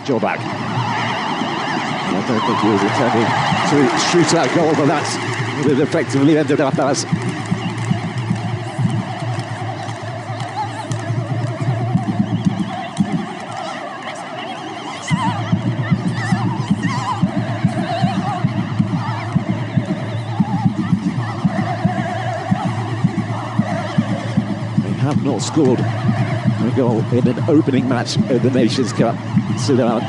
Joe back. I don't think he was intending to shoot that goal, but that's what it effectively ended up as. Not scored a goal in an opening match of the Nations Cup. Sudan,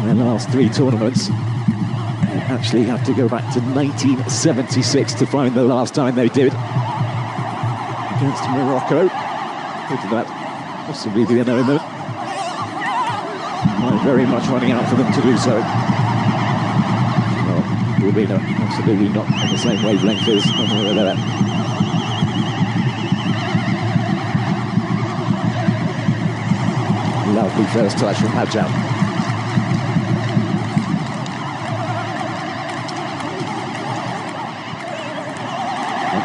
in their last 3 tournaments, they actually have to go back to 1976 to find the last time they did. Against Morocco. Could that possibly be an omen? Very much running out for them to do so. Well, Rubina absolutely not on the same wavelength as Morocco. Lovely first touch from Hadjab.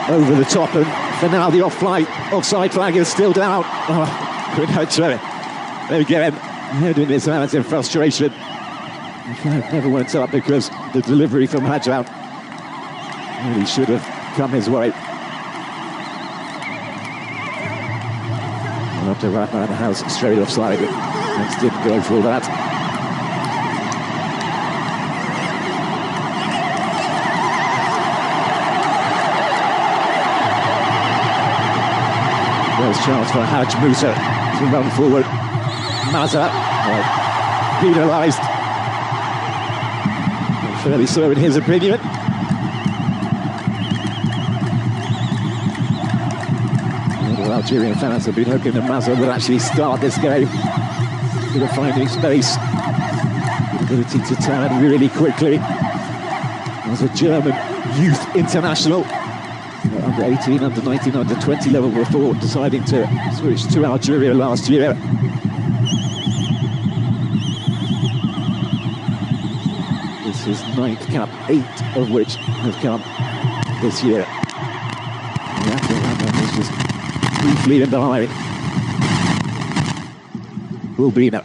Over the top, and for now the offside flag is still down. Oh, good Hadjab. There again, heading his hands in frustration. The flag never went up because the delivery from Hadjab really should have come his way. After Rahman has straight offside, Next didn't go for that. There's a chance for Haj Musa to run forward. Maza penalised. Fairly so in his opinion. The Algerian fans have been hoping that Maza would actually start this game. With a finding space. The ability to turn really quickly. As a German youth international. Under 18, under 19, under 20 level before deciding to switch to Algeria last year. This is 9th cap, 8 of which have come this year. The Afcon was just briefly in behind. Bulbina.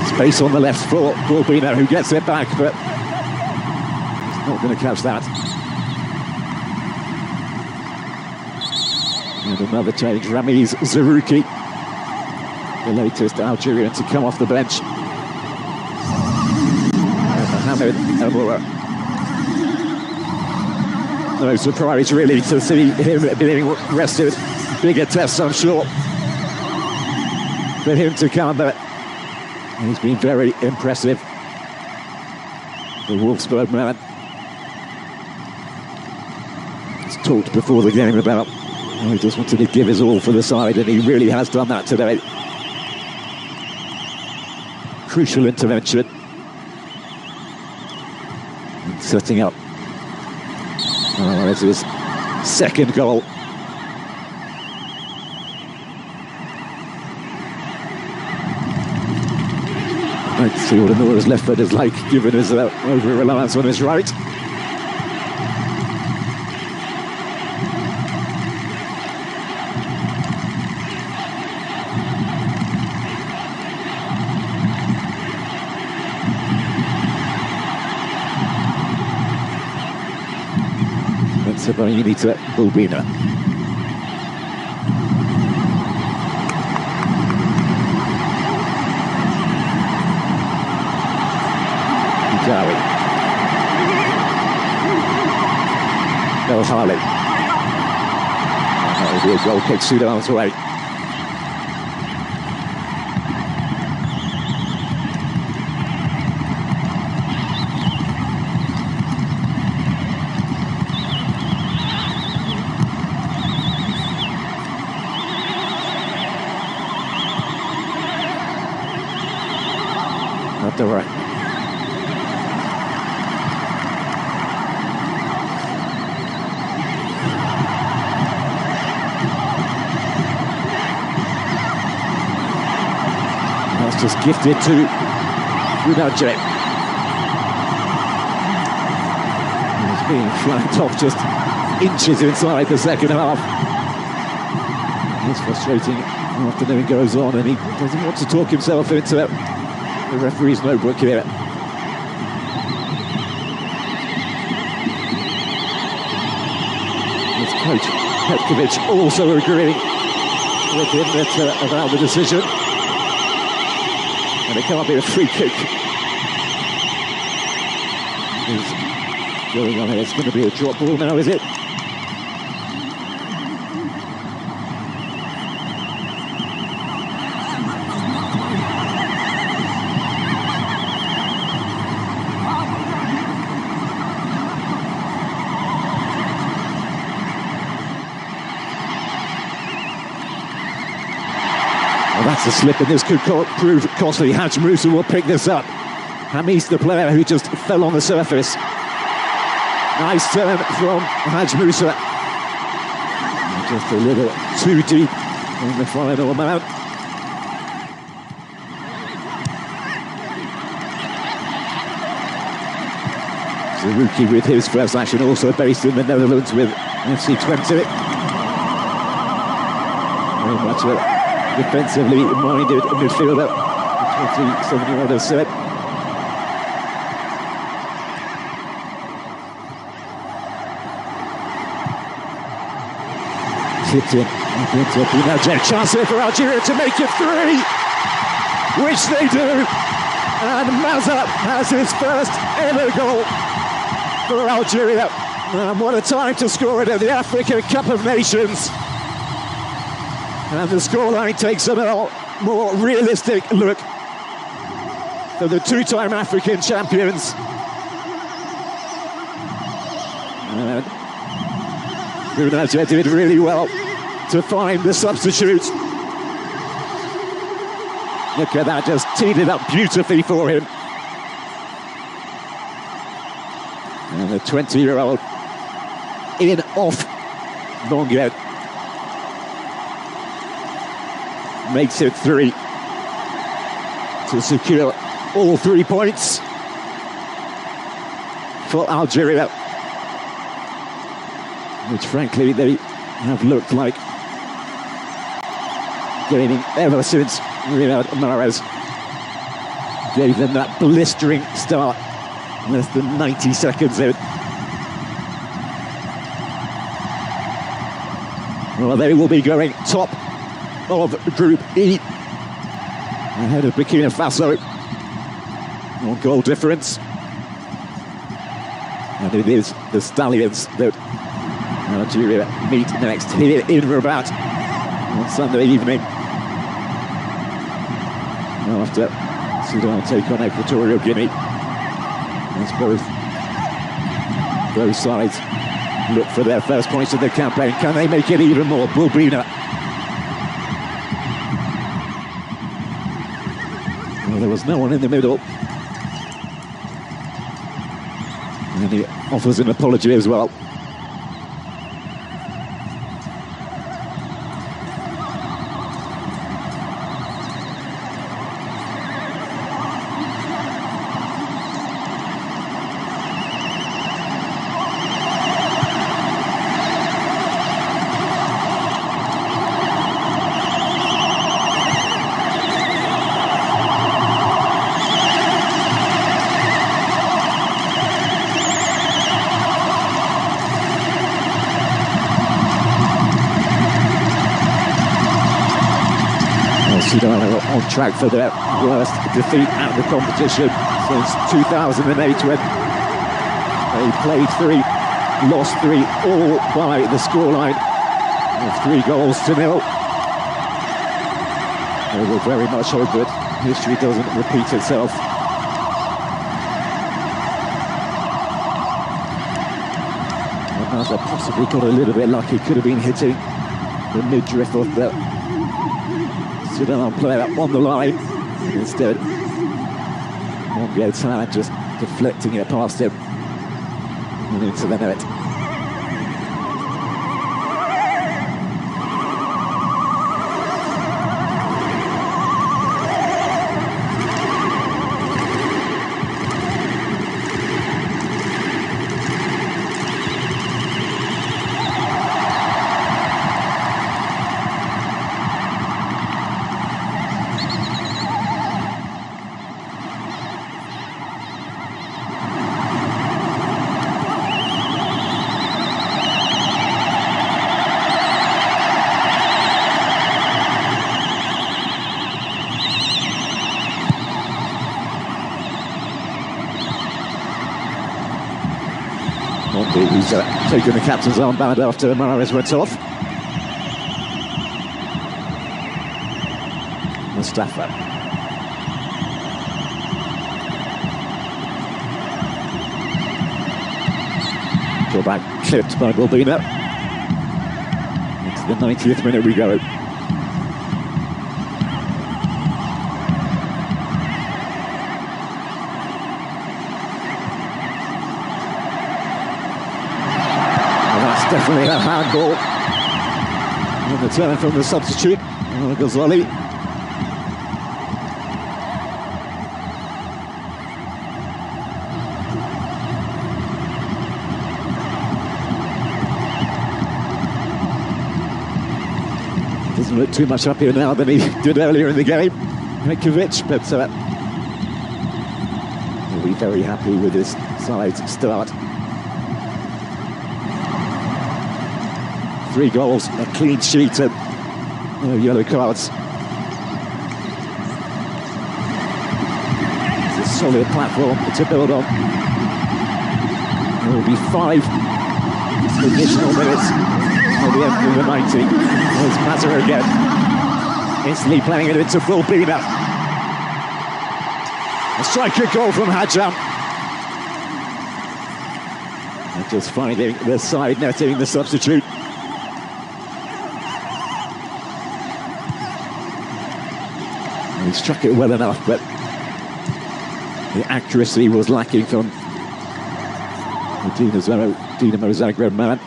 Space on the left for Bulbina, who gets it back, but he's not going to catch that. And another change, Ramiz Zerouki, the latest Algerian to come off the bench. Mohamed El-Moura. No surprise really to see him being rested. Bigger tests, I'm sure, for him to come, but he's been very impressive. The Wolfsburg man. He's talked before the game about how he just wanted to give his all for the side, and he really has done that today. Crucial intervention. And setting up. There's his second goal. Let's see what Anora's left foot is like, given his over-reliance on his right. That's about you need to Bulbina. El Harley. That will be a goal kick Sudan's way. Up the right. Just gifted to Unaje. He's being flanked off just inches inside the second half. It's frustrating. The afternoon goes on and he doesn't want to talk himself into the referee's notebook here. His coach, Petkovic, also agreeing with him about the decision. And it can't be a free kick. It's going on here. It's going to be a drop ball now, is it? That's a slip, and this could prove costly. Haj Musa will pick this up. Hamis, the player who just fell on the surface. Nice turn from Haj Musa. Just a little too deep in the final amount. Zerouki with his first action, also based in the Netherlands with FC Twente. Very much a defensively minded midfielder, 27-year-old has said. Slipped in, chance here for Algeria to make it 3, which they do, and Maza has his first ever goal for Algeria. And what a time to score it at the Africa Cup of Nations. And the scoreline takes a more realistic look for the two-time African champions. And Bruno did really well to find the substitute. Look at that, just teed it up beautifully for him. And the 20-year-old in off Longuet makes it 3 to secure all 3 points for Algeria, which frankly they have looked like gaining ever since Riyad Mahrez gave them that blistering start less than 90 seconds in. Well, they will be going top of Group E ahead of Burkina Faso on goal difference. And it is the Stallions that Algeria meet next here in Rabat on Sunday evening, after Sudan take on Equatorial Guinea. As both sides look for their first points of the campaign. Can they make it even more? Bulbina. Well, there was no one in the middle. And he offers an apology as well. Sudan are on track for their worst defeat at the competition since 2008, when they played 3, lost 3, all by the scoreline of 3-0. They will very much hope that history doesn't repeat itself. They possibly got a little bit lucky, could have been hitting the midriff of the Sudan player on the line. Instead, Monguet's hand just deflecting it past him and into the net. He's taken the captain's armband after Mahrez went off. Mustafa. Go back, clipped by Bulbina. Into the 90th minute we go. Definitely a handball. And the turn from the substitute, Ghazali. Doesn't look too much happier now than he did earlier in the game, Mitrovic, but he'll be very happy with his side's start. 3 goals, a clean sheet, and no yellow cards. It's a solid platform to build on. There will be 5 additional minutes at the end of the 90. There's Mazza again. Instantly playing it into Bulbina. A striker goal from Hajam. And just finding the side netting the substitute. And he struck it well enough, but the accuracy was lacking from the Dinamo Zagreb man.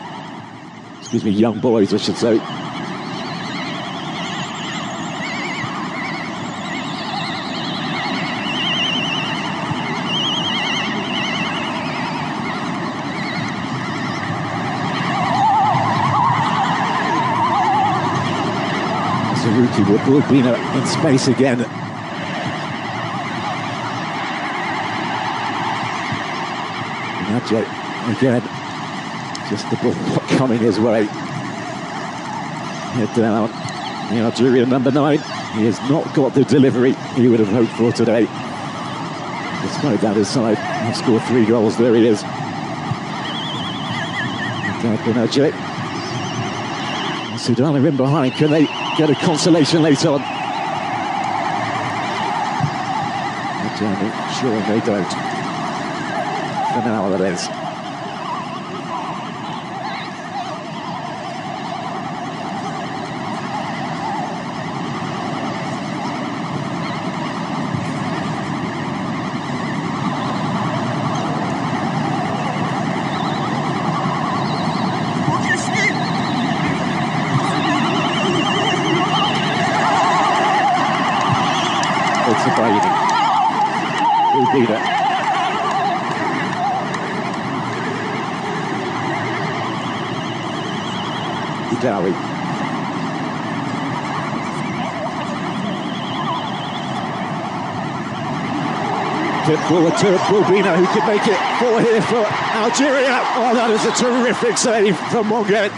Excuse me, young boys, I should say. Saruki with Bulbina in space again. Nadje again, just the ball not coming his way. Head down, the Algerian number 9. He has not got the delivery he would have hoped for today. Despite that, his side have scored 3 goals. There he is. Nadje. Sudan are in behind. Can they get a consolation later on? Sure they don't. For now, that is. It's a biting. Who beat it? Dowie. Tip forward to Bulbina, who could make it 4 here for Algeria. Oh, that is a terrific save from Monget.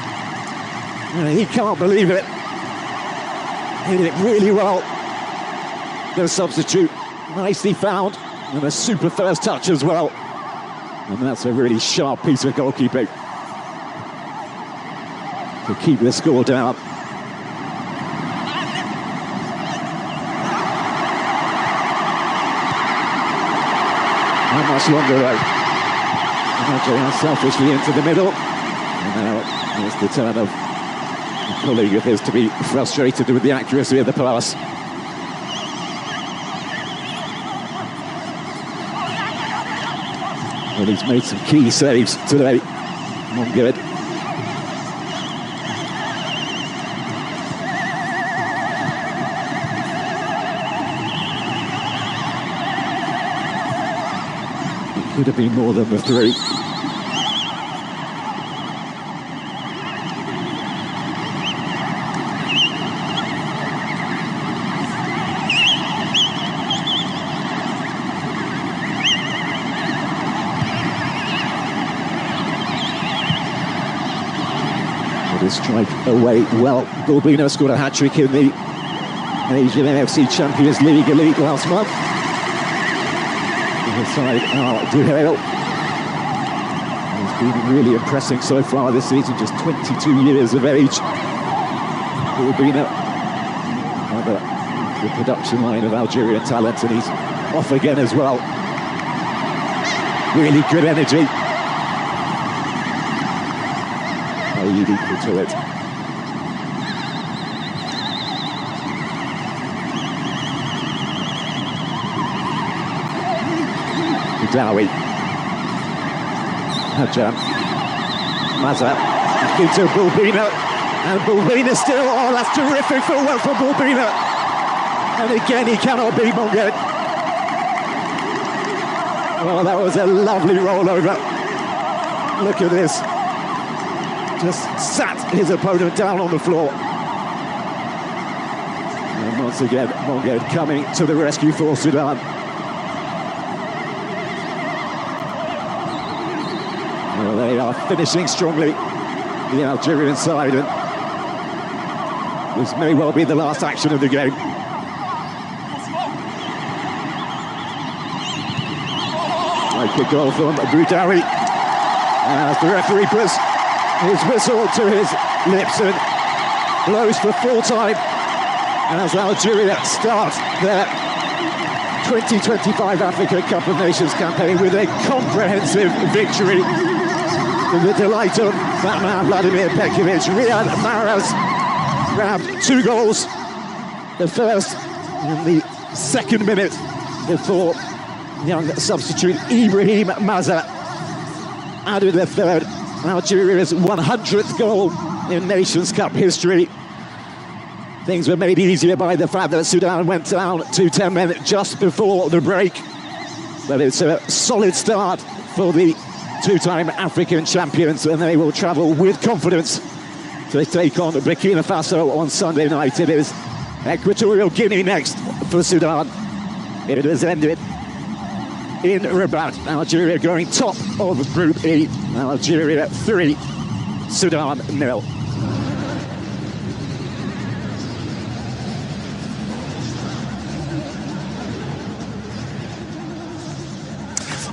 He can't believe it. Hit it really well. The substitute, nicely found, and a super first touch as well. And that's a really sharp piece of goalkeeping to keep the score down. Not much longer though. Nadje unselfishly into the middle. And now it's the turn of a colleague of his to be frustrated with the accuracy of the pass. Well, he's made some key saves today. Monget. Could have been more than the 3. But a strike away well. Bulbina scored a hat-trick in the Asian NFC Champions League last month. Side Duhail. He's been really impressing so far this season, just 22 years of age. Bulbina on the production line of Algerian talent, and he's off again as well. Really good energy. Aid equal to it. Dowie. Hajam. Mazza. Into Bulbina. And Bulbina still. Oh, that's terrific footwork for Bulbina. And again, he cannot beat Monget. Oh, that was a lovely rollover. Look at this. Just sat his opponent down on the floor. And once again, Monget coming to the rescue for Sudan. Well, they are finishing strongly, the Algerian side, and this may well be the last action of the game. Like a goal from Boudawi. As the referee puts his whistle to his lips and blows for full time as Algeria start their 2025 Africa Cup of Nations campaign with a comprehensive victory to the delight of that man Vladimir Pekovic. Riyad Mahrez grabbed 2 goals, the first in the second minute before young substitute Ibrahim Maza added the third. Algeria's 100th goal in Nations Cup history. Things were made easier by the fact that Sudan went down to 10 men just before the break. But it's a solid start for the 2-time African champions, and they will travel with confidence to take on Burkina Faso on Sunday night. It is Equatorial Guinea next for Sudan. It has ended in Rabat. Algeria going top of Group E. Algeria 3, Sudan 0.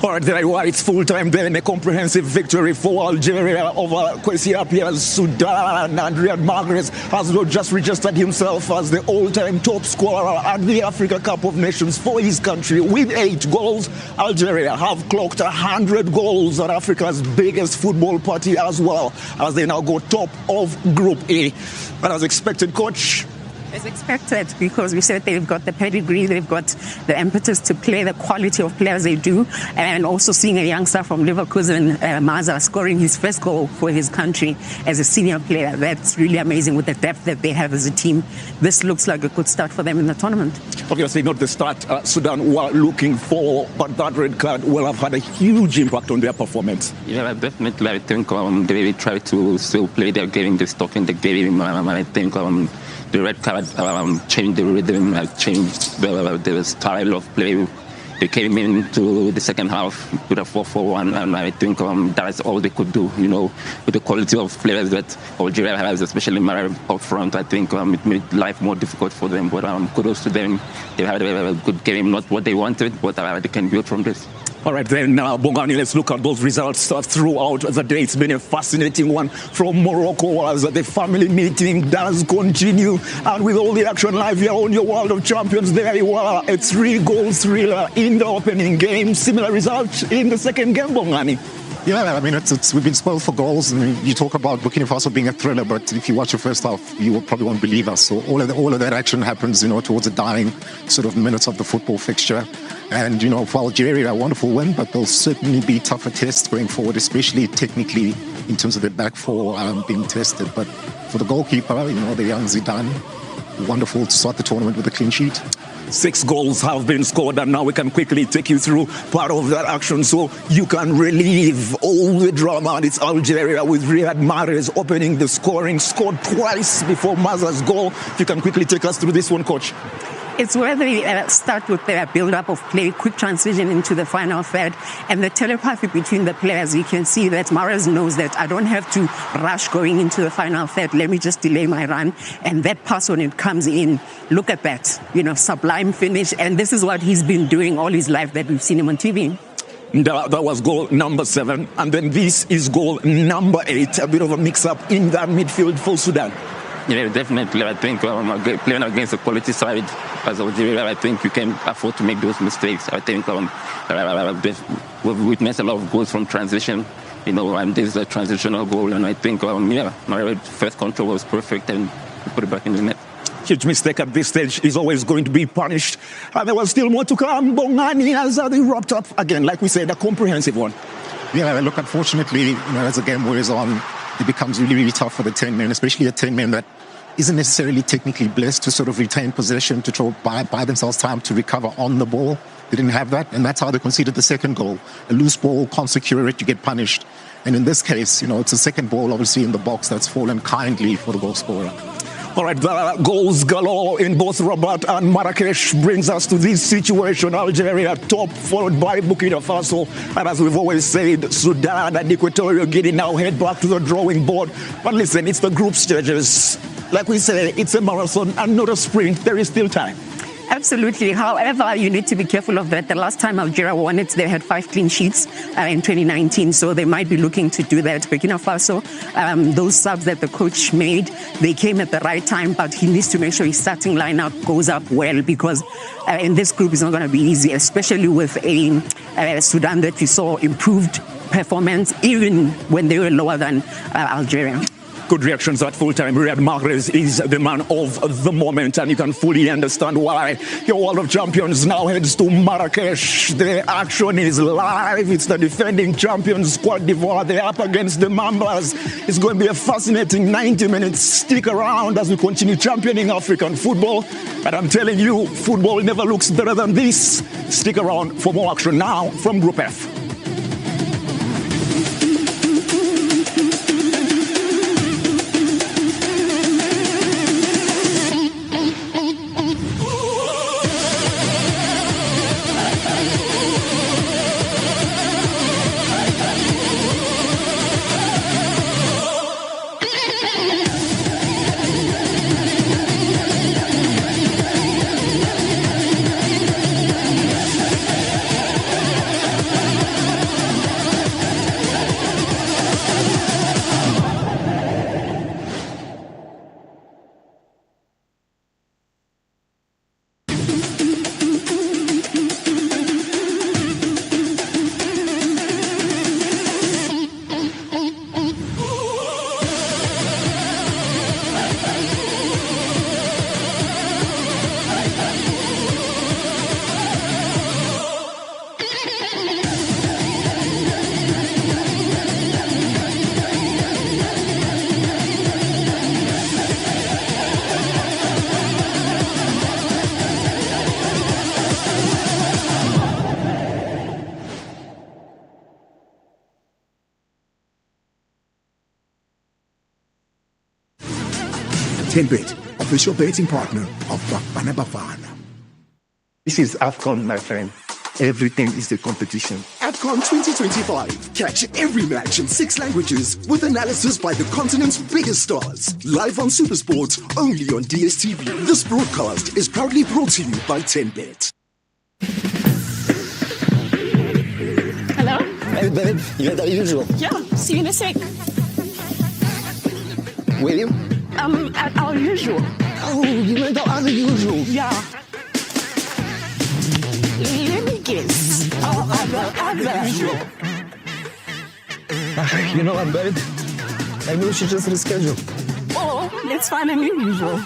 All right, there you are. It's full-time then. A comprehensive victory for Algeria over Kwesi Appiah's Sudan. And Riyad Mahrez has just registered himself as the all-time top scorer at the Africa Cup of Nations for his country with 8 goals. Algeria have clocked 100 goals at Africa's biggest football party as well, as they now go top of Group A. And as expected, Coach, as expected, because we said they've got the pedigree, they've got the impetus to play the quality of players they do, and also seeing a youngster from Leverkusen, Maza, scoring his first goal for his country as a senior player. That's really amazing with the depth that they have as a team. This looks like a good start for them in the tournament. Obviously not the start Sudan were looking for, but that red card will have had a huge impact on their performance. Yeah, definitely. I think they really try to still play their game, the stock in the game. I think the red card changed the rhythm, changed the style of play. They came into the second half with a 4-4-1, and I think that's all they could do, with the quality of players that Algeria has, especially Mahrez up front. I think it made life more difficult for them, but kudos to them. They had a good game, not what they wanted, but they can build from this. All right, then, Bongani, let's look at those results throughout the day. It's been a fascinating one from Morocco as the family meeting does continue. And with all the action live here on your World of Champions, there you are, a 3-goal thriller in the opening game. Similar result in the second game, Bongani. Yeah, I mean, we've been spoiled for goals. I mean, you talk about Burkina Faso being a thriller, but if you watch the first half, you probably won't believe us. So all of that action happens, towards the dying sort of minutes of the football fixture. And, for Algeria, a wonderful win, but there'll certainly be tougher tests going forward, especially technically in terms of the back four being tested. But for the goalkeeper, the young Zidane, wonderful to start the tournament with a clean sheet. 6 goals have been scored, and now we can quickly take you through part of that action so you can relieve all the drama. And it's Algeria with Riyad Mahrez opening the scoring, scored twice before Maza's goal. If you can quickly take us through this one, Coach. It's where they start with their build-up of play, quick transition into the final third, and the telepathy between the players. You can see that Mahrez knows that I don't have to rush going into the final third. Let me just delay my run. And that pass when it comes in, look at that, sublime finish. And this is what he's been doing all his life that we've seen him on TV. That was goal number 7. And then this is goal number 8. A bit of a mix-up in that midfield for Sudan. Yeah, definitely. I think playing against a quality side as Algeria, I think you can afford to make those mistakes. I think we've witnessed a lot of goals from transition, and this is a transitional goal. And I think, my first control was perfect and we put it back in the net. Huge mistake at this stage is always going to be punished. And there was still more to come. Bongani as they wrapped up, again, like we said, a comprehensive one. Yeah, look, unfortunately, as the game wears on, it becomes really, really tough for the 10 men, especially a 10 men that isn't necessarily technically blessed to sort of retain possession, to try buy themselves time to recover on the ball. They didn't have that, and that's how they conceded the second goal. A loose ball, can't secure it, you get punished. And in this case, it's a second ball, obviously, in the box that's fallen kindly for the goal scorer. All right, the goals galore in both Rabat and Marrakesh brings us to this situation. Algeria top, followed by Burkina Faso. And as we've always said, Sudan and Equatorial Guinea now head back to the drawing board. But listen, it's the group stages. Like we say, it's a marathon and not a sprint. There is still time. Absolutely. However, you need to be careful of that. The last time Algeria won it, they had 5 clean sheets in 2019, so they might be looking to do that. Burkina Faso, those subs that the coach made, they came at the right time, but he needs to make sure his starting lineup goes up well, because in this group it's not going to be easy, especially with a Sudan that we saw improved performance even when they were lower than Algeria. Good reactions at full time. Riyad Mahrez is the man of the moment, and you can fully understand why. Your World of Champions now heads to Marrakesh. The action is live. It's the defending champions, Cote d'Ivoire. They're up against the Mambas. It's going to be a fascinating 90 minutes. Stick around as we continue championing African football. And I'm telling you, football never looks better than this. Stick around for more action now from Group F. Tenbet, official betting partner of Bafana Bafana. This is Afcon, my friend. Everything is a competition. Afcon 2025. Catch every match in 6 languages with analysis by the continent's biggest stars. Live on Supersport, only on DSTV. This broadcast is proudly brought to you by Tenbet. Hello? Hey, babe. You're the usual. Yeah, see you in a sec. Will you? At our usual. Oh, you went out as usual. Yeah. Let me guess. Our other usual. You know what, babe? Maybe we should just reschedule. Or let's find a new usual.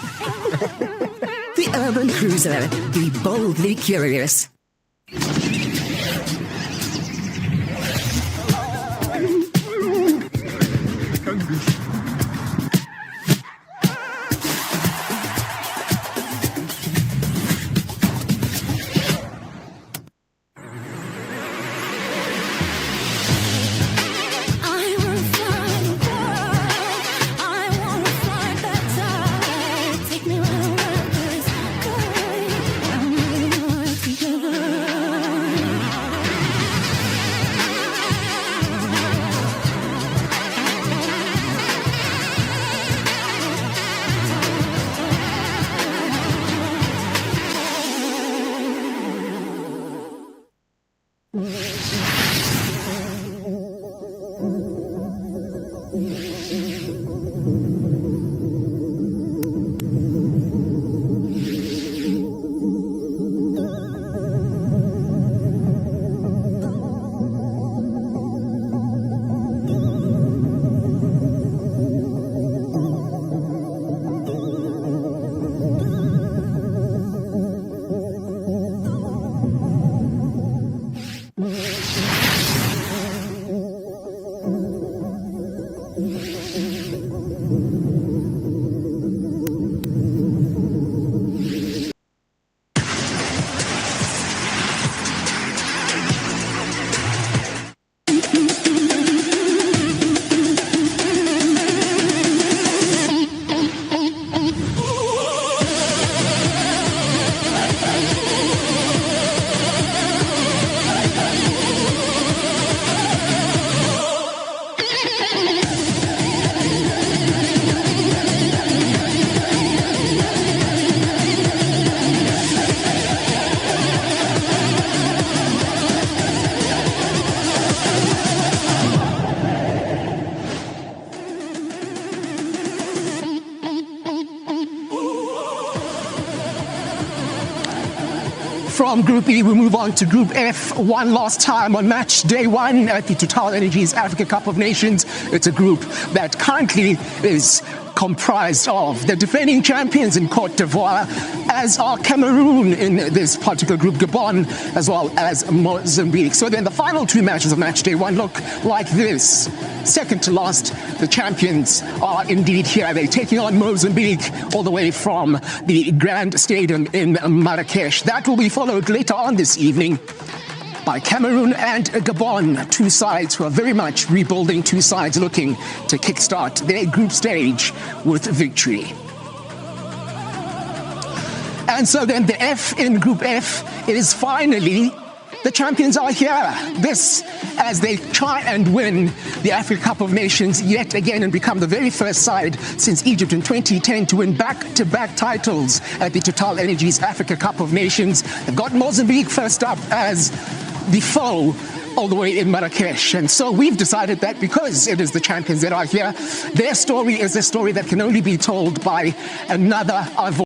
The Urban Cruiser. Be boldly curious. from Group E, we move on to Group F. One last time on match day one at the Total Energies Africa Cup of Nations. It's a group that currently is comprised of the defending champions in Cote d'Ivoire, as are Cameroon in this particular group, Gabon, as well as Mozambique. So then the final two matches of match day one look like this. Second to last, the champions are indeed here. They're taking on Mozambique all the way from the Grand Stadium in Marrakesh. That will be followed later on this evening by Cameroon and Gabon, two sides who are very much rebuilding, two sides looking to kickstart their group stage with victory. And so then the F in Group F is finally the champions are here. This as they try and win the Africa Cup of Nations yet again and become the very first side since Egypt in 2010 to win back-to-back titles at the Total Energies Africa Cup of Nations. They've got Mozambique first up as the foe all the way in Marrakesh. And so we've decided that because it is the champions that are here, their story is a story that can only be told by another